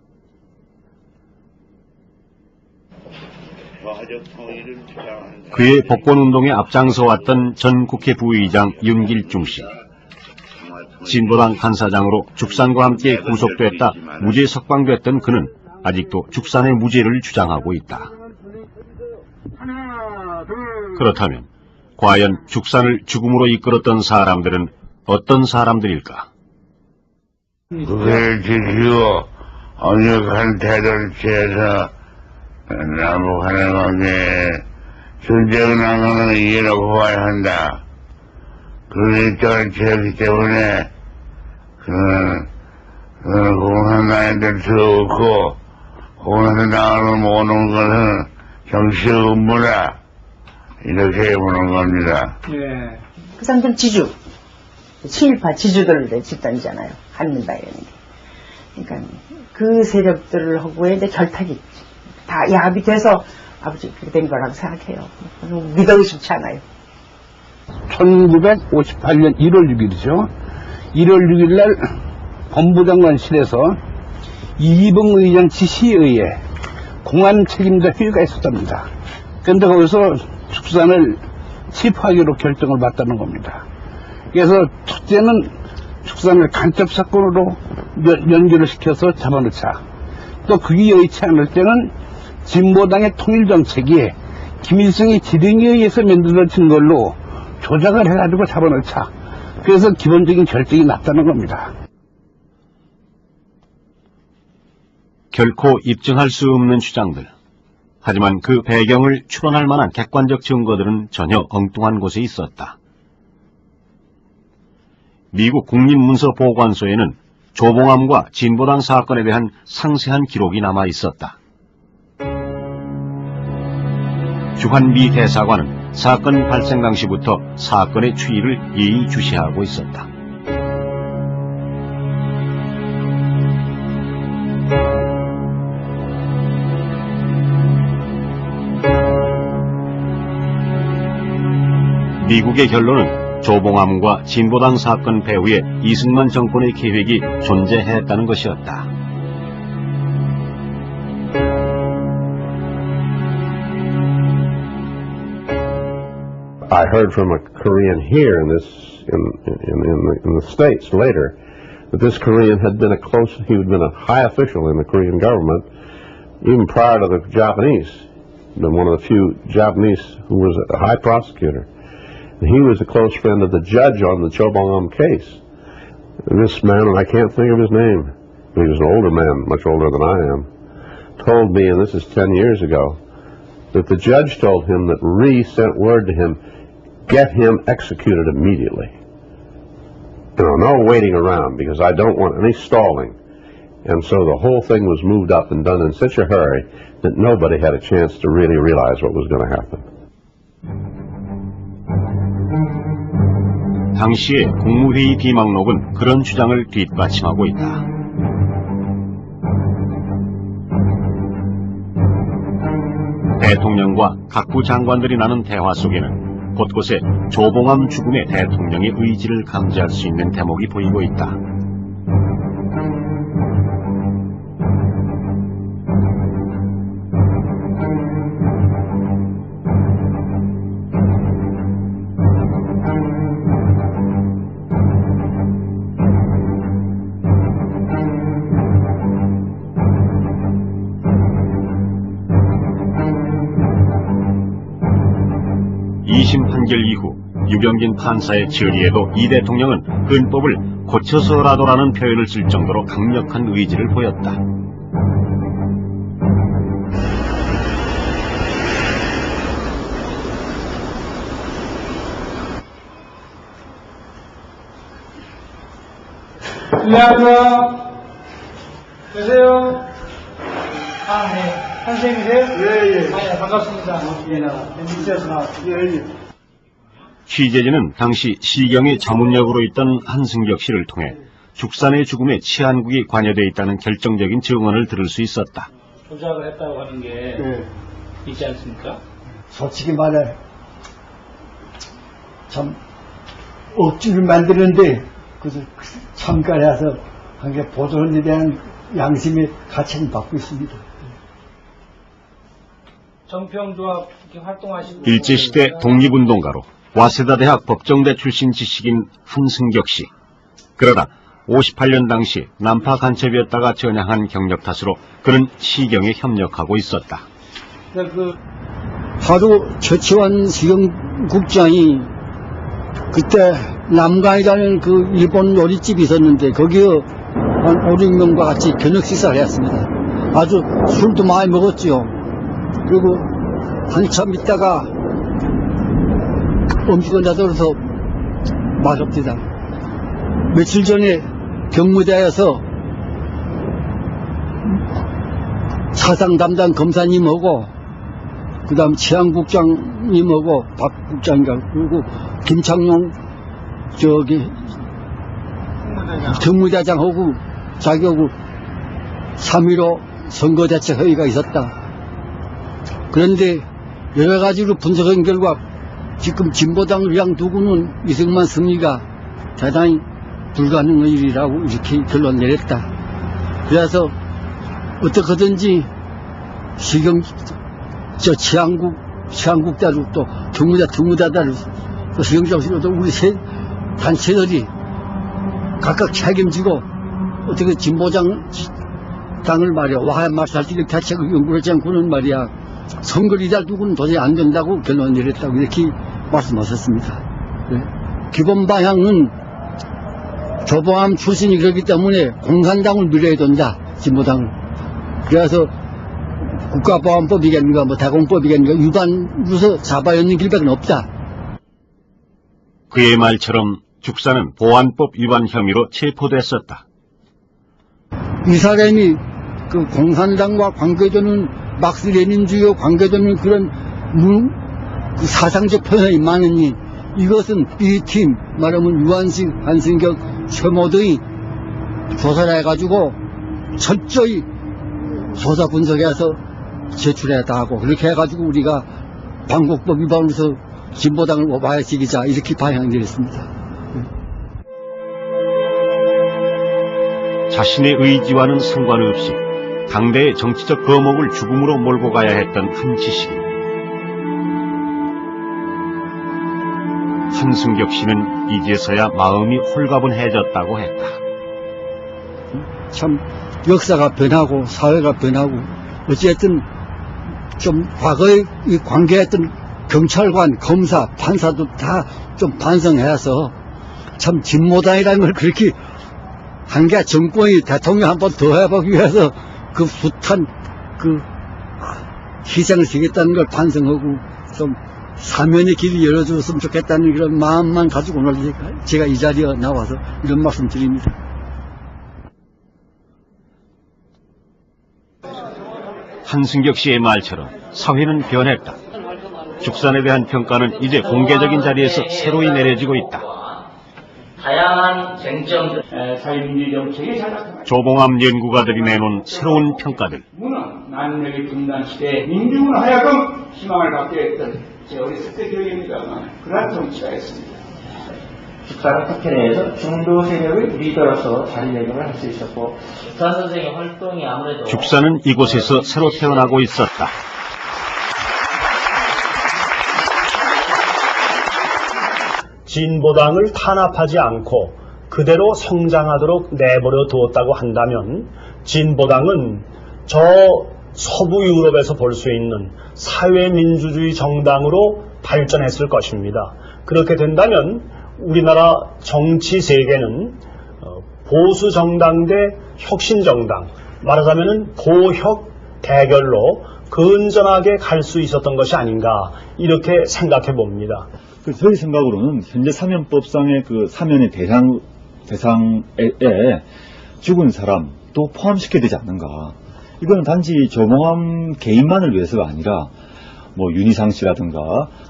그의 복권운동에 앞장서왔던 전 국회 부의장 윤길중 씨. 진보당 간사장으로 죽산과 함께 구속됐다 무죄 석방됐던 그는 아직도 죽산의 무죄를 주장하고 있다. 그렇다면 과연 죽산을 죽음으로 이끌었던 사람들은 어떤 사람들일까? 국회를 지키고 엄격한 태도를 취해서 남북한의 관계에 존재한 것은 이해라고 봐야 한다. 그런 입장을 취했기 때문에 그는 공산당에 들 수 없고 공산당을 모으는 것은 정치의 업무다. 이렇게 보는 겁니다. 예. 그 사람들 지주, 친일파 지주들 집단이잖아요. 한민당 이런 게. 그러니까 그 세력들을 하고의 결탁이 다 야합이 돼서 아버지 그렇게 된 거라고 생각해요. 믿어 의심치 않아요. 1958년 1월 6일이죠. 1월 6일 날 법무장관실에서 이희봉 의장 지시에 의해 공안 책임자 회의가 있었답니다. 그런데 거기서 죽산을 체포하기로 결정을 받다는 겁니다. 그래서 첫째는 죽산을 간첩 사건으로 연결을 시켜서 잡아놓자. 또 그게 여의치 않을 때는 진보당의 통일정책이 김일성이 지령에 의해서 만들어진 걸로 조작을 해가지고 잡아넣자. 그래서 기본적인 결정이 났다는 겁니다. 결코 입증할 수 없는 주장들. 하지만 그 배경을 추론할 만한 객관적 증거들은 전혀 엉뚱한 곳에 있었다. 미국 국립문서보관소에는 조봉암과 진보당 사건에 대한 상세한 기록이 남아 있었다. 주한미 대사관은 사건 발생 당시부터 사건의 추이를 예의주시하고 있었다. 미국의 결론은 조봉암과 진보당 사건 배후에 이승만 정권의 계획이 존재했다는 것이었다. I heard from a Korean here in the States later that this Korean had been he'd been a high official in the Korean government even prior to the Japanese. Been one of the few Japanese who was a high prosecutor. And he was a close friend of the judge on the Chobong-am case. And this man, and I can't think of his name, he was an older man, much older than I am, told me, and this is 10 years ago, that the judge told him that Rhee sent word to him, get him executed immediately. No waiting around, because I don't want any stalling. And so the whole thing was moved up and done in such a hurry that nobody had a chance to really realize what was going to happen. 당시의 국무회의 비망록은 그런 주장을 뒷받침하고 있다. 대통령과 각부 장관들이 나눈 대화 속에는 곳곳에 조봉암 죽음의 대통령의 의지를 감지할 수 있는 대목이 보이고 있다. 판결 이후 유병진 판사의 질의에도 이 대통령은 헌법을 고쳐서라도라는 표현을 쓸 정도로 강력한 의지를 보였다. 안녕하세요. 계세요? 아, 네. 선생님이세요? 예. 아, 예, 반갑습니다. 예, MBC에서 나왔습니다. 예. 취재진은 당시 시경의 자문역으로 있던 한승격 씨를 통해 죽산의 죽음에 치안국이 관여되어 있다는 결정적인 증언을 들을 수 있었다. 조작을 했다고 하는 게 있지 않습니까? 솔직히 말해 참 억지를 만드는데 그래서 참가해서 한 게 보도에 대한 양심의 가책을 받고 있습니다. 정평조합 활동하시고 일제시대 독립운동가로 와세다 대학 법정대 출신 지식인 한승격 씨. 그러나 58년 당시 남파 간첩이었다가 전향한 경력 탓으로 그는 시경에 협력하고 있었다. 하루 최치환 시경국장이 그때 남가이라는 그 일본 요리집이 있었는데 거기에 한 5, 6명과 같이 저녁 식사를 했습니다. 아주 술도 많이 먹었지요. 그리고 한참 있다가 음식을 놔둬서 맛없디다. 며칠 전에 경무대에서 사상 담당 검사님하고 그 다음 치안국장님하고 박 국장인가 그리고 김창룡 정무대장하고 자기하고 3.15 선거대책 회의가 있었다. 그런데 여러 가지로 분석한 결과 지금 진보당 의랑 두고는 이승만 승리가 대단히 불가능한 일이라고 이렇게 결론 내렸다. 그래서 어떻게든지 시경 치안국대로 또 정무대대로 또 시경장실로도 우리 단체들이 각각 책임지고 어떻게 진보당 당을 말이야 와해말살지를 대책을 연구하지 않고는 말이야 선거를 잘 두고는 도저히 안 된다고 결론 내렸다고 이렇게 말씀하셨습니다. 네. 기본 방향은 조봉암 출신이 그렇기 때문에 공산당을 밀어야 된다. 진보당을. 그래서 국가보안법이겠는가 뭐 대공법이겠는가 위반으로서 잡아야 하는 길밖에 없다. 그의 말처럼 죽사는 보안법 위반 혐의로 체포됐었다. 이 사람이 그 공산당과 관계되는 막스 레닌주의와 관계되는 그런 그 사상적 표현이 많으니 이것은 이 팀 말하면 유한식, 한승격, 최모 등이 조사를 해가지고 철저히 조사 분석해서 제출했다 하고 그렇게 해가지고 우리가 방국법 위반으로서 진보당을 오바해지기자 이렇게 방향되었습니다. 자신의 의지와는 상관없이 당대의 정치적 거목을 죽음으로 몰고 가야 했던 한 지식. 한승격 씨는 이제서야 마음이 홀가분해졌다고 했다. 참 역사가 변하고 사회가 변하고 어쨌든 좀 과거에 이 관계했던 경찰관, 검사, 판사도 다 좀 반성해서 참 진보당이라는 걸 그렇게 한 게 정권이 대통령 한 번 더 해보기 위해서 그 숱한 그 희생을 지겠다는 걸 반성하고 좀 사면의 길을 열어줬으면 좋겠다는 그런 마음만 가지고 오늘 제가 이 자리에 나와서 이런 말씀 드립니다. 한승격 씨의 말처럼 사회는 변했다. 죽산에 대한 평가는 이제 공개적인 자리에서 새로이 내려지고 있다. 다양한 쟁점들, 사회민주주의 정책이 잘 조봉암 연구가들이 내놓은 새로운 평가들. 문은 난력의 분단 시대에 민중을 하여금 희망을 갖게 했던 제 어렸을 때 기억입니다만 그러한 정치가 있습니다. 죽사는 국회 내에서 중도 세력의 리더로서 자리매김을 할 수 있었고 죽산 선생의 활동이 아무래도 죽사는 이곳에서 새로 태어나고 있었다. 진보당을 탄압하지 않고 그대로 성장하도록 내버려 두었다고 한다면 진보당은 저 서부 유럽에서 볼 수 있는 사회민주주의 정당으로 발전했을 것입니다. 그렇게 된다면 우리나라 정치 세계는 보수 정당 대 혁신 정당, 말하자면 보혁 대결로 건전하게 갈 수 있었던 것이 아닌가 이렇게 생각해 봅니다. 저희 생각으로는 현재 사면법상의 그 사면의 대상에 죽은 사람도 포함시켜야 되지 않는가. 이거는 단지 조봉암 개인만을 위해서가 아니라 뭐 윤희상 씨라든가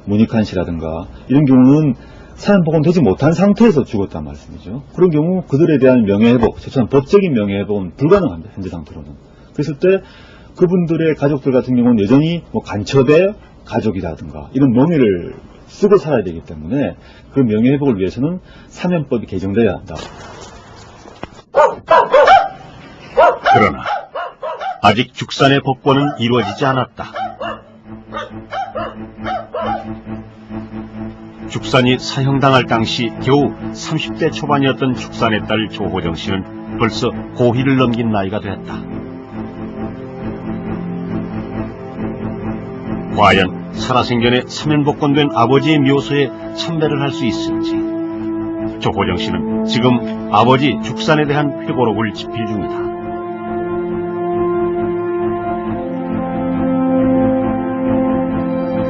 문익환 씨라든가 이런 경우는 사면복원되지 못한 상태에서 죽었단 말씀이죠. 그런 경우 그들에 대한 명예회복, 최소한 법적인 명예회복은 불가능합니다. 현재 상태로는. 그랬을 때 그분들의 가족들 같은 경우는 여전히 뭐 간첩의 가족이라든가 이런 명예를 쓰고 살아야 되기 때문에 그 명예회복을 위해서는 사면법이 개정돼야 한다. 그러나 아직 죽산의 복권은 이루어지지 않았다. 죽산이 사형당할 당시 겨우 30대 초반이었던 죽산의 딸 조호정 씨는 벌써 고희를 넘긴 나이가 됐다. 과연 살아생전에 사면복권된 아버지의 묘소에 참배를 할 수 있을지. 조호정 씨는 지금 아버지 죽산에 대한 회고록을 집필 중이다.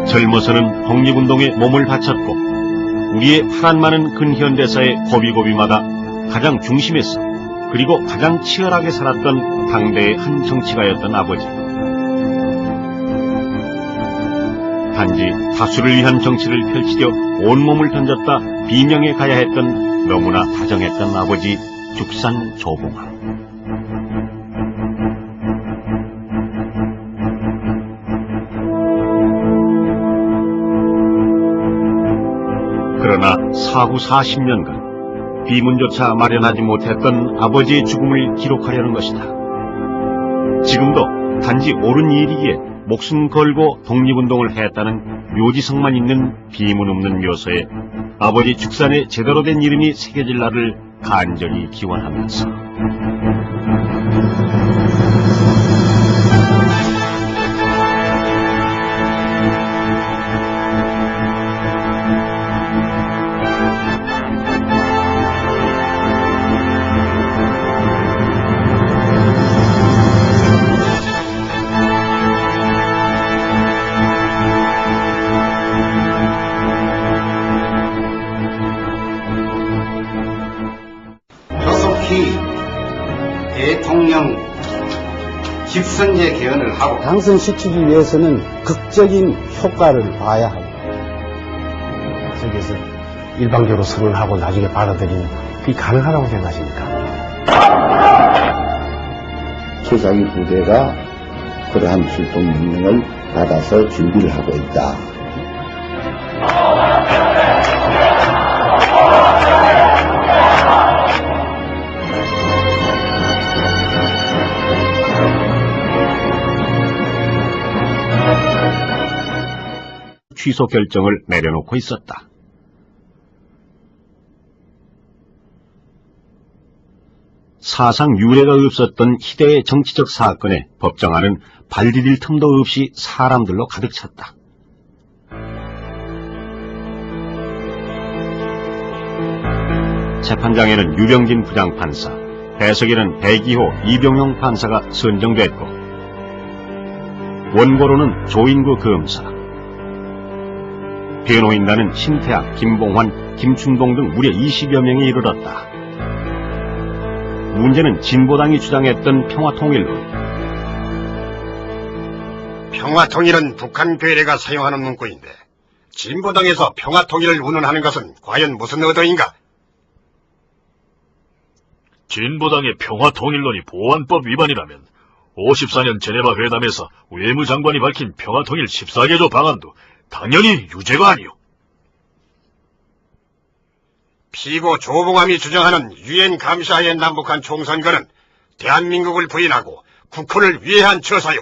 젊어서는 독립운동에 몸을 바쳤고 우리의 파란 많은 근현대사의 고비고비마다 가장 중심에서 그리고 가장 치열하게 살았던 당대의 한 정치가였던 아버지. 단지 다수를 위한 정치를 펼치려 온몸을 던졌다 비명에 가야 했던 너무나 다정했던 아버지 죽산 조봉암. 그러나 사후 40년간 비문조차 마련하지 못했던 아버지의 죽음을 기록하려는 것이다. 지금도 단지 옳은 일이기에 목숨 걸고 독립운동을 했다는 묘지성만 있는 비문 없는 묘소에 아버지 죽산의 제대로 된 이름이 새겨질 날을 간절히 기원하면서 대통령 집선제 개헌을 하고 당선시키기 위해서는 극적인 효과를 봐야 하고 저기서 일방적으로 선언하고 나중에 받아들이는 그게 가능하다고 생각하십니까? 최상위 부대가 그러한 출동 명령을 받아서 준비를 하고 있다. 취소 결정을 내려놓고 있었다. 사상 유례가 없었던 희대의 정치적 사건에 법정안은 발 디딜 틈도 없이 사람들로 가득 찼다. 재판장에는 유병진 부장판사, 배석에는 백이호, 이병용 판사가 선정됐고 원고로는 조인구 검사, 변호인단은 신태학, 김봉환, 김춘동 등 무려 20여 명에 이르렀다. 문제는 진보당이 주장했던 평화통일론. 평화통일은 북한 괴뢰가 사용하는 문구인데 진보당에서 평화통일을 운운하는 것은 과연 무슨 의도인가? 진보당의 평화통일론이 보안법 위반이라면 54년 제네바 회담에서 외무장관이 밝힌 평화통일 14개조 방안도 당연히 유죄가 아니오. 피고 조봉암이 주장하는 유엔 감시하에 남북한 총선거는 대한민국을 부인하고 국헌을 위해한 처사요.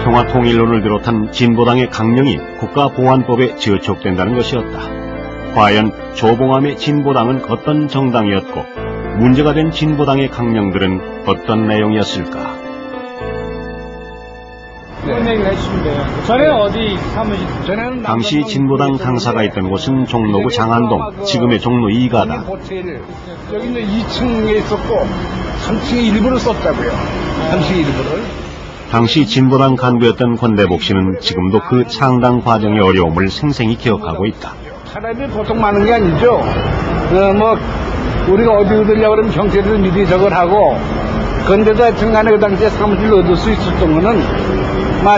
평화통일론을 비롯한 진보당의 강령이 국가보안법에 저촉된다는 것이었다. 과연 조봉암의 진보당은 어떤 정당이었고 문제가 된 진보당의 강령들은 어떤 내용이었을까? 그런 얘기를 해주시면 돼요. 전에 어디 사무실? 전에는 당시 진보당 당사가 있던 곳은 종로구 장안동, 지금의 종로 2가다. 호텔 여기는 2층에 있었고 3층에 일부를 썼다고요. 3층 일부를. 당시 진보당 간부였던 권대복 씨는 지금도 그 창당 과정의 어려움을 생생히 기억하고 있다. 사람이 보통 많은 게 아니죠. 우리가 어디 얻으려고 그러면 경찰에서 미리 저걸 하고, 그런데도 하여튼 간에 그 당시에 사무실을 얻을 수 있었던 거는,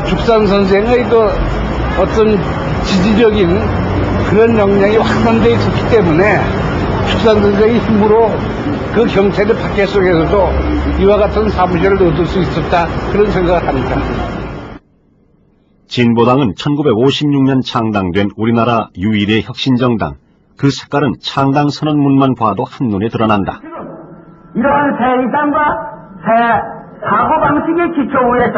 죽산 선생의 그 어떤 지지적인 그런 역량이 확산되어 있었기 때문에, 죽산 선생의 힘으로 그 경찰의 박해 속에서도 이와 같은 사무실을 얻을 수 있었다. 그런 생각을 합니다. 진보당은 1956년 창당된 우리나라 유일의 혁신정당. 그 색깔은 창당 선언문만 봐도 한눈에 드러난다. 이러한 새 이상과 새 사고방식의 기초 위에서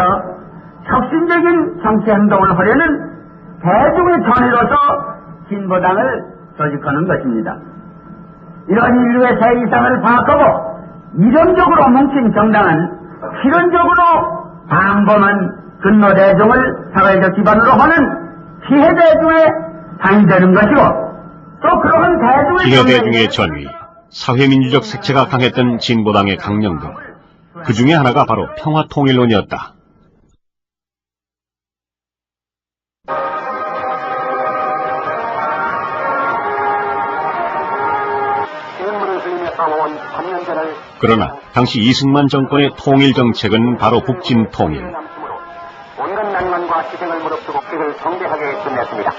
혁신적인 정치 행동을 하려는 대중의 전의로서 진보당을 조직하는 것입니다. 이런 인류의 새 이상을 바꾸고 이론적으로 뭉친 정당은 실현적으로 방범한 근로대중을 사회적 기반으로 하는 피해대중의 당이 되는 것이고 또 그러한 피해대중의 전위, 사회민주적 색채가 강했던 진보당의 강령들, 그 중에 하나가 바로 평화통일론이었다. 그러나 당시 이승만 정권의 통일정책은 바로 북진통일. 온갖 난관과 희생을 무릅쓰고 그를 성대하게 끝냈습니다.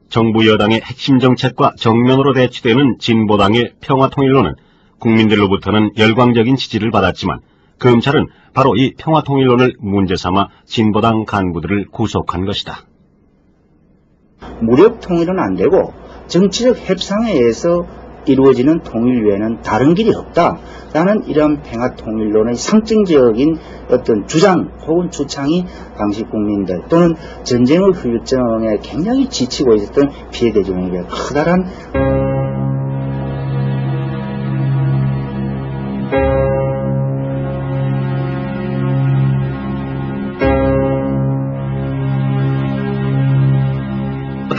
정부 여당의 핵심 정책과 정면으로 대치되는 진보당의 평화통일론은 국민들로부터는 열광적인 지지를 받았지만 검찰은 바로 이 평화통일론을 문제 삼아 진보당 간부들을 구속한 것이다. 무력 통일은 안 되고 정치적 협상에 의해서 이루어지는 통일 외에는 다른 길이 없다라는 이런 평화통일론의 상징적인 어떤 주장 혹은 주창이 당시 국민들 또는 전쟁의 후유증에 굉장히 지치고 있었던 피해대중에게 커다란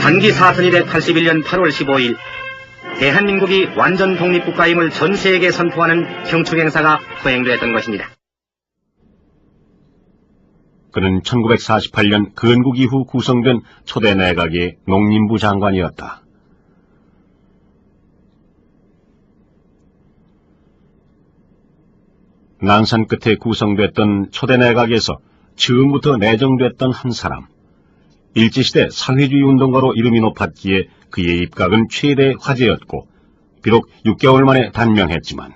단기 1281년 8월 15일 대한민국이 완전 독립국가임을 전 세계에 선포하는 경축 행사가 거행되었던 것입니다. 그는 1948년 건국 이후 구성된 초대 내각의 농림부 장관이었다. 난산 끝에 구성됐던 초대 내각에서 처음부터 내정됐던 한 사람, 일제시대 사회주의 운동가로 이름이 높았기에 그의 입각은 최대 화제였고 비록 6개월 만에 단명했지만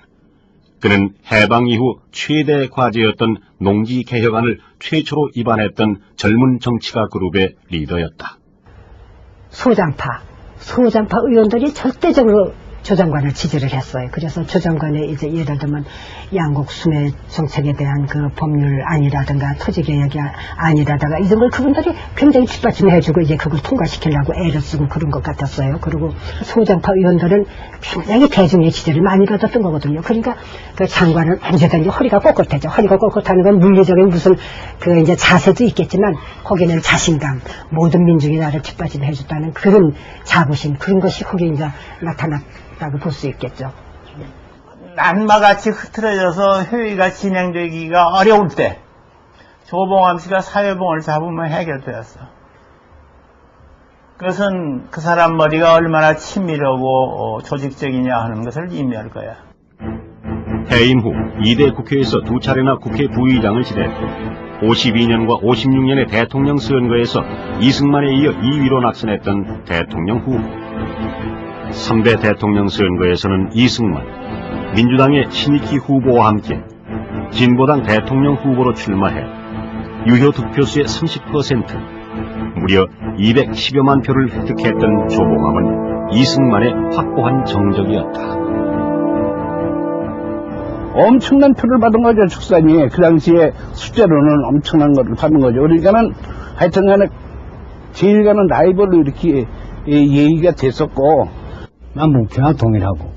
그는 해방 이후 최대 과제였던 농지개혁안을 최초로 입안했던 젊은 정치가 그룹의 리더였다. 소장파 의원들이 절대적으로 조 장관을 지지를 했어요. 그래서 조 장관의 이제 예를 들면 양곡 수매 정책에 대한 그 법률안이라든가 토지개혁이 안이라든가 이런 걸 그분들이 굉장히 뒷받침해주고 이제 그걸 통과시키려고 애를 쓰고 그런 것 같았어요. 그리고 소장파 의원들은 굉장히 대중의 지지를 많이 받았던 거거든요. 그러니까 그 장관은 언제든지 허리가 꼿꼿해져. 허리가 꼿꼿하는 건 물리적인 무슨 그 이제 자세도 있겠지만 거기는 자신감, 모든 민중이 나를 뒷받침해줬다는 그런 자부심, 그런 것이 거기 이제 나타났다고 볼 수 있겠죠. 난마같이 흐트러져서 회의가 진행되기가 어려울 때 조봉암 씨가 사회봉을 잡으면 해결되었어. 그것은 그 사람 머리가 얼마나 친밀하고 조직적이냐 하는 것을 의미할 거야. 해임 후 2대 국회에서 2차례나 국회 부의장을 지냈고 52년과 56년의 대통령 선거에서 이승만에 이어 2위로 낙선했던 대통령 후보. 3대 대통령 선거에서는 이승만, 민주당의 신익희 후보와 함께 진보당 대통령 후보로 출마해 유효 득표수의 30%, 무려 210여만 표를 획득했던 조봉암은 이승만의 확고한 정적이었다. 엄청난 표를 받은 거죠, 축산이. 그 당시에 숫자로는 엄청난 거를 받은 거죠. 그러니까는 하여튼 간에 제일 가는 라이벌로 이렇게 얘기가 됐었고, 남북평화 통일하고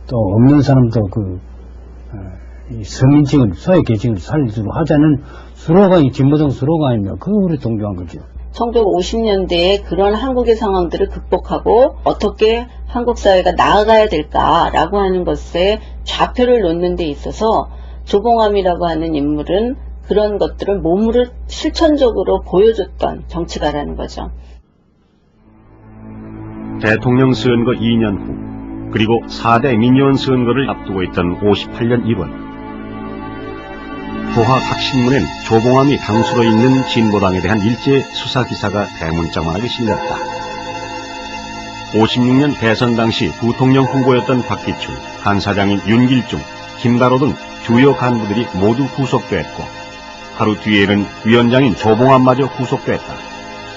또 없는 사람도 이 서민층을, 소외계층을 살리도록 하자는 스로건이 진보당 스로건이며 그걸 우리 동조한 거죠. 1950년대에 그런 한국의 상황들을 극복하고 어떻게 한국 사회가 나아가야 될까라고 하는 것에 좌표를 놓는 데 있어서 조봉암이라고 하는 인물은 그런 것들을 몸으로 실천적으로 보여줬던 정치가라는 거죠. 대통령 선거 2년 후, 그리고 4대 민의원 선거를 앞두고 있던 58년 1월, 포화 각 신문엔 조봉암이 당수로 있는 진보당에 대한 일제 수사 기사가 대문짝만하게 실렸다. 56년 대선 당시 부통령 후보였던 박기출, 간사장인 윤길중, 김다로 등 주요 간부들이 모두 구속됐고 하루 뒤에는 위원장인 조봉암마저 구속됐다.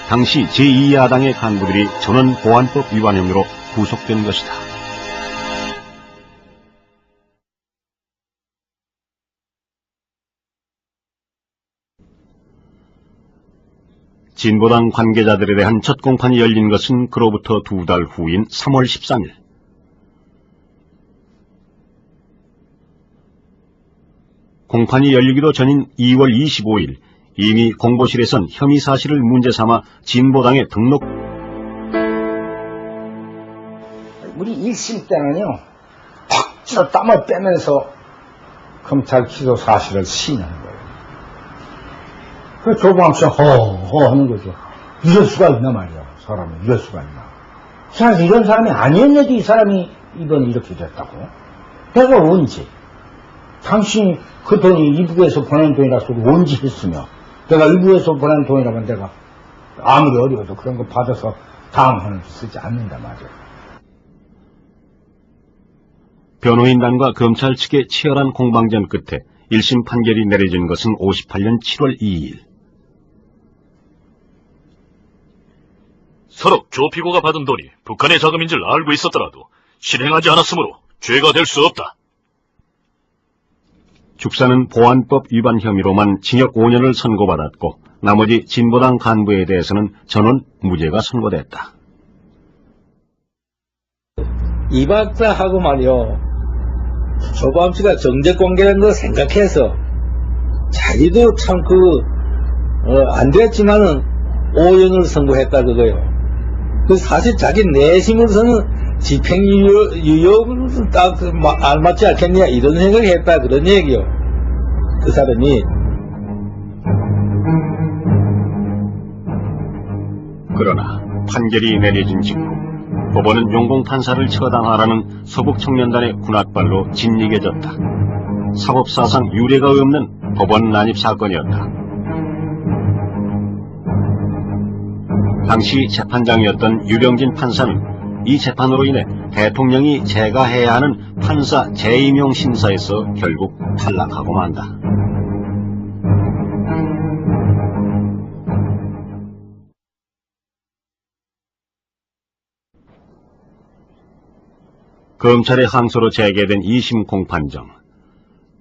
당시 제2야당의 간부들이 전원보안법 위반 혐의로 구속된 것이다. 진보당 관계자들에 대한 첫 공판이 열린 것은 그로부터 2달 후인 3월 13일. 공판이 열리기도 전인 2월 25일, 이미 공보실에선 혐의 사실을 문제 삼아 진보당에 등록. 우리 1심 때는요, 팍 찌어 땀을 빼면서 검찰 기소 사실을 시인하는 거예요. 그 조봉암 씨가 허허 하는 거죠. 이럴 수가 있나 말이야. 사람이 이럴 수가 있나. 사실 이런 사람이 아니었는데도 이 사람이 이번에 이렇게 됐다고. 내가 언제? 당신이 그 돈이 이북에서 보낸 돈이라서 언제 했으며, 내가 이북에서 보낸 돈이라면 내가 아무리 어려워도 그런 거 받아서 다음 하는 쓰지 않는단 말이야. 변호인단과 검찰 측의 치열한 공방전 끝에 1심 판결이 내려진 것은 58년 7월 2일. 서로 조 피고가 받은 돈이 북한의 자금인 줄 알고 있었더라도 실행하지 않았으므로 죄가 될 수 없다. 죽사는 보안법 위반 혐의로만 징역 5년을 선고받았고 나머지 진보당 간부에 대해서는 전원 무죄가 선고됐다. 이 박사하고 말이요, 조봉암 씨가 정적관계라는 걸 생각해서 자기도 참 안 됐지만은 5년을 선고했다 그거요. 그 사실 자기 내심으로서는 집행유예를 딱 알맞지 않겠냐 이런 생각을 했다 그런 얘기요. 그 사람이 그러나 판결이 내려진 직후 법원은 용공판사를 처단하라는 서북청년단의 군홧발로 진리게졌다. 사법사상 유례가 없는 법원 난입 사건이었다. 당시 재판장이었던 유병진 판사는 이 재판으로 인해 대통령이 제가해야 하는 판사 재임용 심사에서 결국 탈락하고 만다. 검찰의 항소로 재개된 2심 공판정.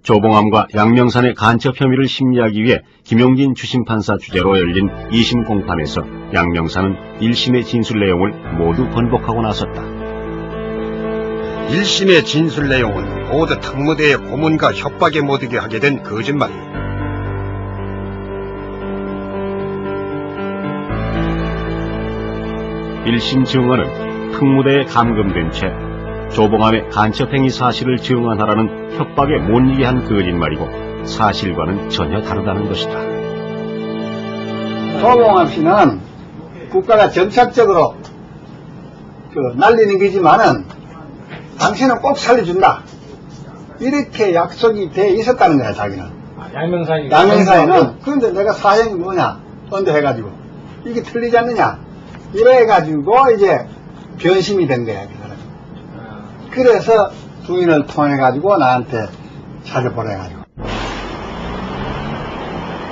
조봉암과 양명산의 간첩 혐의를 심리하기 위해 김용진 주심판사 주재로 열린 2심 공판에서 양명산은 1심의 진술 내용을 모두 번복하고 나섰다. 1심의 진술 내용은 모두 특무대의 고문과 협박에 못이게 하게 된 거짓말이다. 1심 증언은 특무대에 감금된 채 조봉암의 간첩행위 사실을 증언하라는 협박에 못 이게 한 거짓말이고 사실과는 전혀 다르다는 것이다. 조봉암 씨는 국가가 정착적으로 날리는 거지만은 당신은 꼭 살려준다. 이렇게 약속이 돼 있었다는 거야, 자기는. 양명사에는. 그런데 내가 사형이 뭐냐? 언도해가지고. 이게 틀리지 않느냐? 이래가지고 이제 변심이 된 거야, 그 사람이. 그래서 부인을 통해가지고 나한테 찾아보내가지고.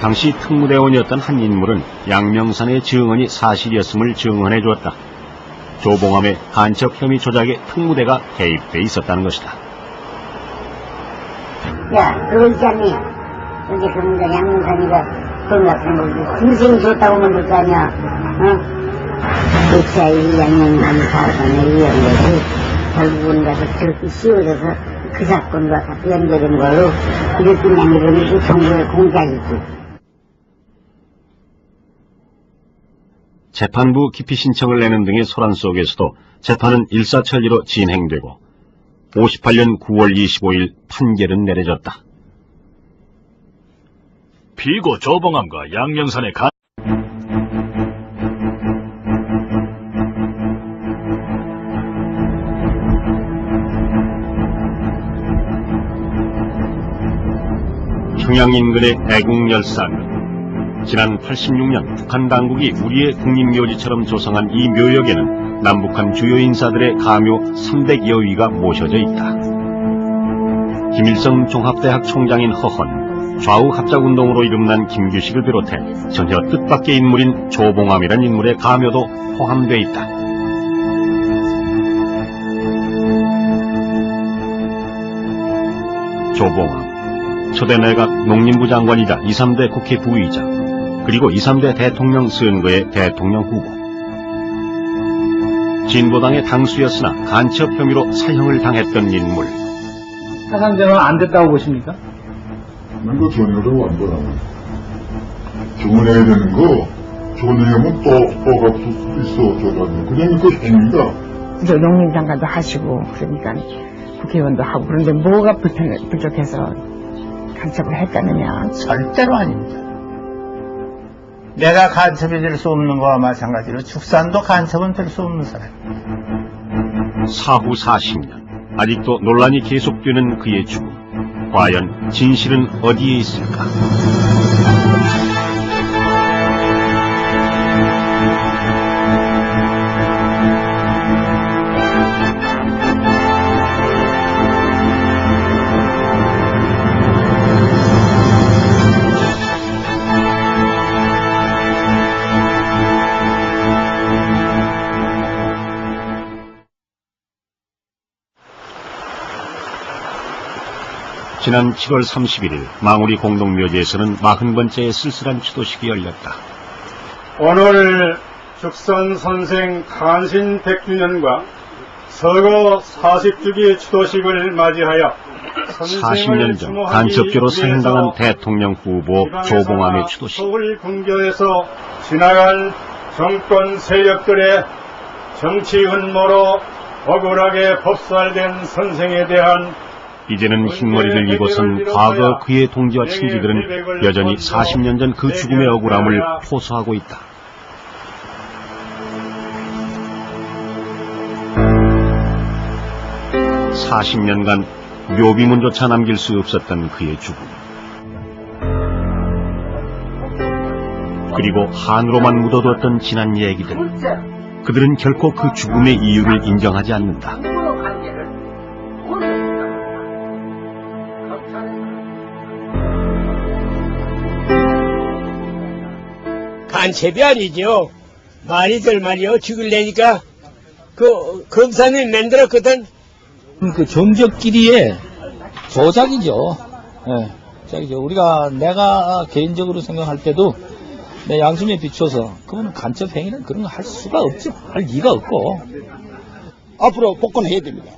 당시 특무대원이었던 한 인물은 양명산의 증언이 사실이었음을 증언해 주었다. 조봉암의 간첩 혐의 조작에 특무대가 개입돼 있었다는 것이다. 야, 그거 있잖니. 이제 그 문제 양명산이가 그런 것 같은 거 인생이 좋다고 만들 거 아니야. 어? 그치야 이 양명산이 사건에 의한 거지. 결국은 가서 그렇게 씌워져서 그 사건과 같이 연결된 걸로 이렇게 남기려면 그 정부의 공작이지. 재판부 기피 신청을 내는 등의 소란 속에서도 재판은 일사천리로 진행되고 58년 9월 25일 판결은 내려졌다. 피고 조봉암과 양명산의 평양 인근의 애국열산. 지난 86년 북한 당국이 우리의 국립묘지처럼 조성한 이 묘역에는 남북한 주요 인사들의 가묘 300여 위가 모셔져 있다. 김일성 종합대학 총장인 허헌, 좌우 합작운동으로 이름난 김규식을 비롯해 전혀 뜻밖의 인물인 조봉암이란 인물의 가묘도 포함되어 있다. 조봉암, 초대 내각 농림부 장관이자 2, 3대 국회 부의장, 그리고 2, 3대 대통령 선거의 대통령 후보. 진보당의 당수였으나 간첩 혐의로 사형을 당했던 인물. 사상자는 안 됐다고 보십니까? 이거 전혀도 안 되나. 주문해야 되는 거, 주문하면 또 있어, 저가지고. 그냥 그 행위가. 저 농림장관도 하시고, 그러니까 국회의원도 하고, 그런데 뭐가 부족해서 간첩을 했다느냐? 절대로 아닙니다. 내가 간첩이 될 수 없는 거와 마찬가지로 축산도 간첩은 될 수 없는 사람. 사후 40년, 아직도 논란이 계속되는 그의 죽음. 과연 진실은 어디에 있을까? 지난 7월 31일 망우리 공동묘지에서는 40번째의 쓸쓸한 추도식이 열렸다. 오늘 죽선 선생 탄신 100주년과 서거 40주기 추도식을 맞이하여 40년 전 간첩죄로 사형당한 대통령 후보 조봉암의 추도식. 서울 근교에서 지나간 정권 세력들의 정치 음모로 억울하게 법살된 선생에 대한 이제는 흰머리를 입어선 과거 그의 동지와 친지들은 여전히 40년 전 그 죽음의 억울함을 호소하고 있다. (40년간) 묘비문조차 남길 수 없었던 그의 죽음. 그리고 한으로만 묻어뒀던 지난 얘기들. 그들은 결코 그 죽음의 이유를 인정하지 않는다. 간첩이 아니죠. 말이들 말이요. 죽을래니까 그 검사는 만들었거든. 그 정적끼리의 조작이죠. 예, 조작이죠. 내가 개인적으로 생각할 때도 내 양심에 비춰서 그거는 간첩 행위는 그런 거 할 수가 없죠. 할 리가 없고. 앞으로 복권해야 됩니다.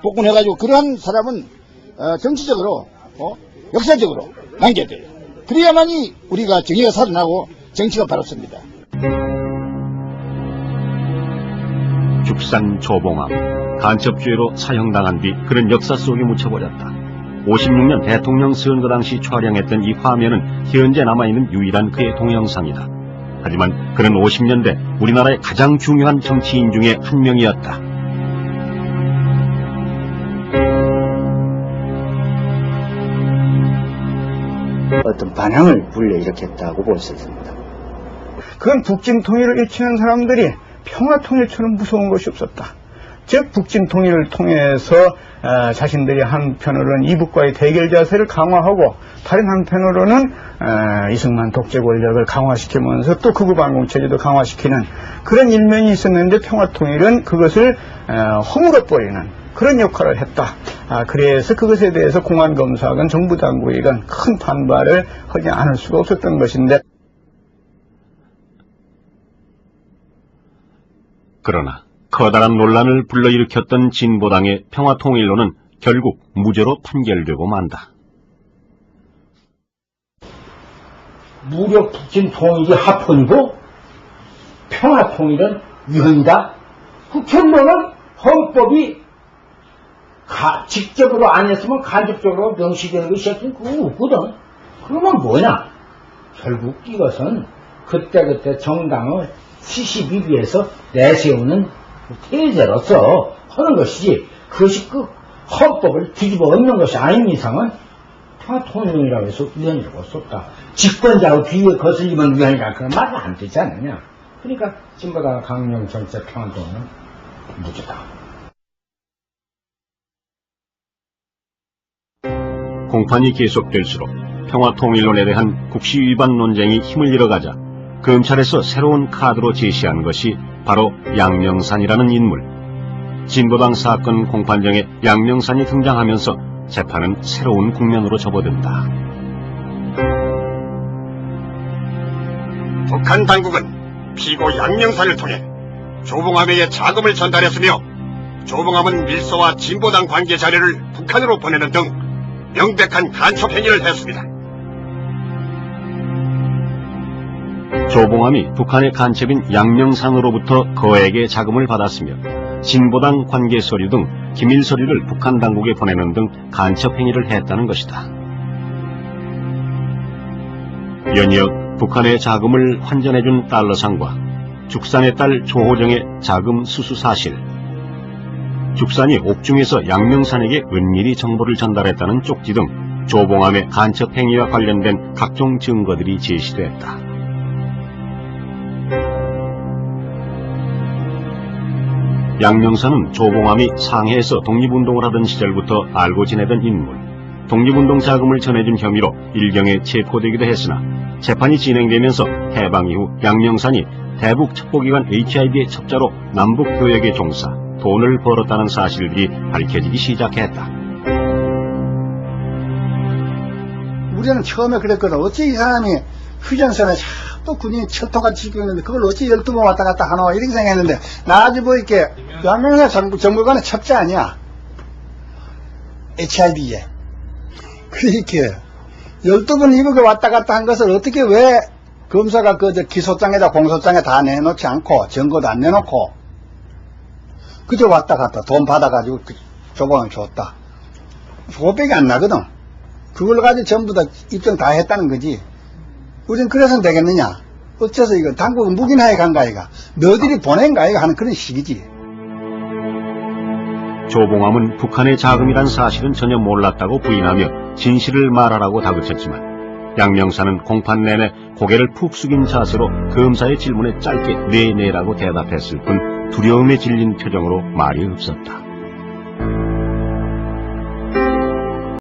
복권해가지고 그러한 사람은 정치적으로 역사적으로 남겨야 돼요. 그래야만이 우리가 정의가 살아나고 정치가 바롭습니다. 죽산 조봉암, 간첩죄로 사형당한 뒤 그는 역사 속에 묻혀버렸다. 56년 대통령 선거 당시 촬영했던 이 화면은 현재 남아있는 유일한 그의 동영상이다. 하지만 그는 50년대 우리나라의 가장 중요한 정치인 중에 한 명이었다. 어떤 반향을 불러일으켰다고 볼 수 있습니다. 그건 북진 통일을 외치는 사람들이 평화 통일처럼 무서운 것이 없었다. 즉 북진 통일을 통해서 자신들이 한편으로는 이북과의 대결 자세를 강화하고 다른 한편으로는 이승만 독재 권력을 강화시키면서 또 극우반공체제도 강화시키는 그런 일면이 있었는데 평화 통일은 그것을 허물어버리는 그런 역할을 했다. 그래서 그것에 대해서 공안검사건 정부 당국이건 큰 반발을 하지 않을 수가 없었던 것인데, 그러나 커다란 논란을 불러일으켰던 진보당의 평화통일론은 결국 무죄로 판결되고 만다. 무력 북진 통일이 합헌이고 평화통일은 위헌이다. 국헌론은 헌법이 직접으로 안 했으면 간접적으로 명시되는 것이 그거 없거든. 그러면 뭐냐? 결국 이것은 그때그때 정당을 시시비비해서 내세우는 태제로서 하는 것이지, 그것이 그 헌법을 뒤집어 엎는 것이 아닌 이상은 평화통일이라고 해서 위헌이라고 할 수 없다. 집권자의 뒤에 거슬리면 위헌이라 그런 말이 안 되지 않느냐. 그러니까 진보당 강령 정책 평화통일은 무죄다. 공판이 계속될수록 평화통일론에 대한 국시 위반 논쟁이 힘을 잃어가자 검찰에서 새로운 카드로 제시한 것이 바로 양명산이라는 인물. 진보당 사건 공판정에 양명산이 등장하면서 재판은 새로운 국면으로 접어든다. 북한 당국은 피고 양명산을 통해 조봉암에게 자금을 전달했으며 조봉암은 밀소와 진보당 관계 자료를 북한으로 보내는 등 명백한 간첩 행위를 했습니다. 조봉암이 북한의 간첩인 양명산으로부터 거액의 자금을 받았으며 진보당 관계 서류 등 기밀 서류를 북한 당국에 보내는 등 간첩 행위를 했다는 것이다. 연이어 북한의 자금을 환전해준 달러상과 죽산의 딸 조호정의 자금 수수 사실, 죽산이 옥중에서 양명산에게 은밀히 정보를 전달했다는 쪽지 등 조봉암의 간첩 행위와 관련된 각종 증거들이 제시됐다. 양명산은 조봉암이 상해에서 독립운동을 하던 시절부터 알고 지내던 인물, 독립운동 자금을 전해준 혐의로 일경에 체포되기도 했으나 재판이 진행되면서 해방 이후 양명산이 대북 첩보기관 HIB의 첩자로 남북교역에 종사, 돈을 벌었다는 사실들이 밝혀지기 시작했다. 우리는 처음에 그랬거든. 어찌 이 사람이 휴전선에 또 군인이 철통같이 지켰는데 그걸 어찌 12번 왔다 갔다 하노 이렇게 생각했는데, 나중에 보니까 양명산 정부관의 첩자 아니야. HIB에. 그러니까 12번 이렇게 왔다 갔다 한 것을 어떻게 왜 검사가 기소장에다 공소장에 다 내놓지 않고 증거도 안 내놓고 그저 왔다 갔다 돈 받아가지고 조봉을 줬다. 500이 안 나거든. 그걸 가지고 전부 다 입증 다 했다는 거지. 우린 그래서는 되겠느냐. 어째서 이거 당국은 묵인하에 간가 아이가. 너희들이 보낸가 아이가 하는 그런 식이지. 조봉암은 북한의 자금이란 사실은 전혀 몰랐다고 부인하며 진실을 말하라고 다그쳤지만 양명사는 공판 내내 고개를 푹 숙인 자세로 검사의 질문에 짧게 네네라고 대답했을 뿐 두려움에 질린 표정으로 말이 없었다.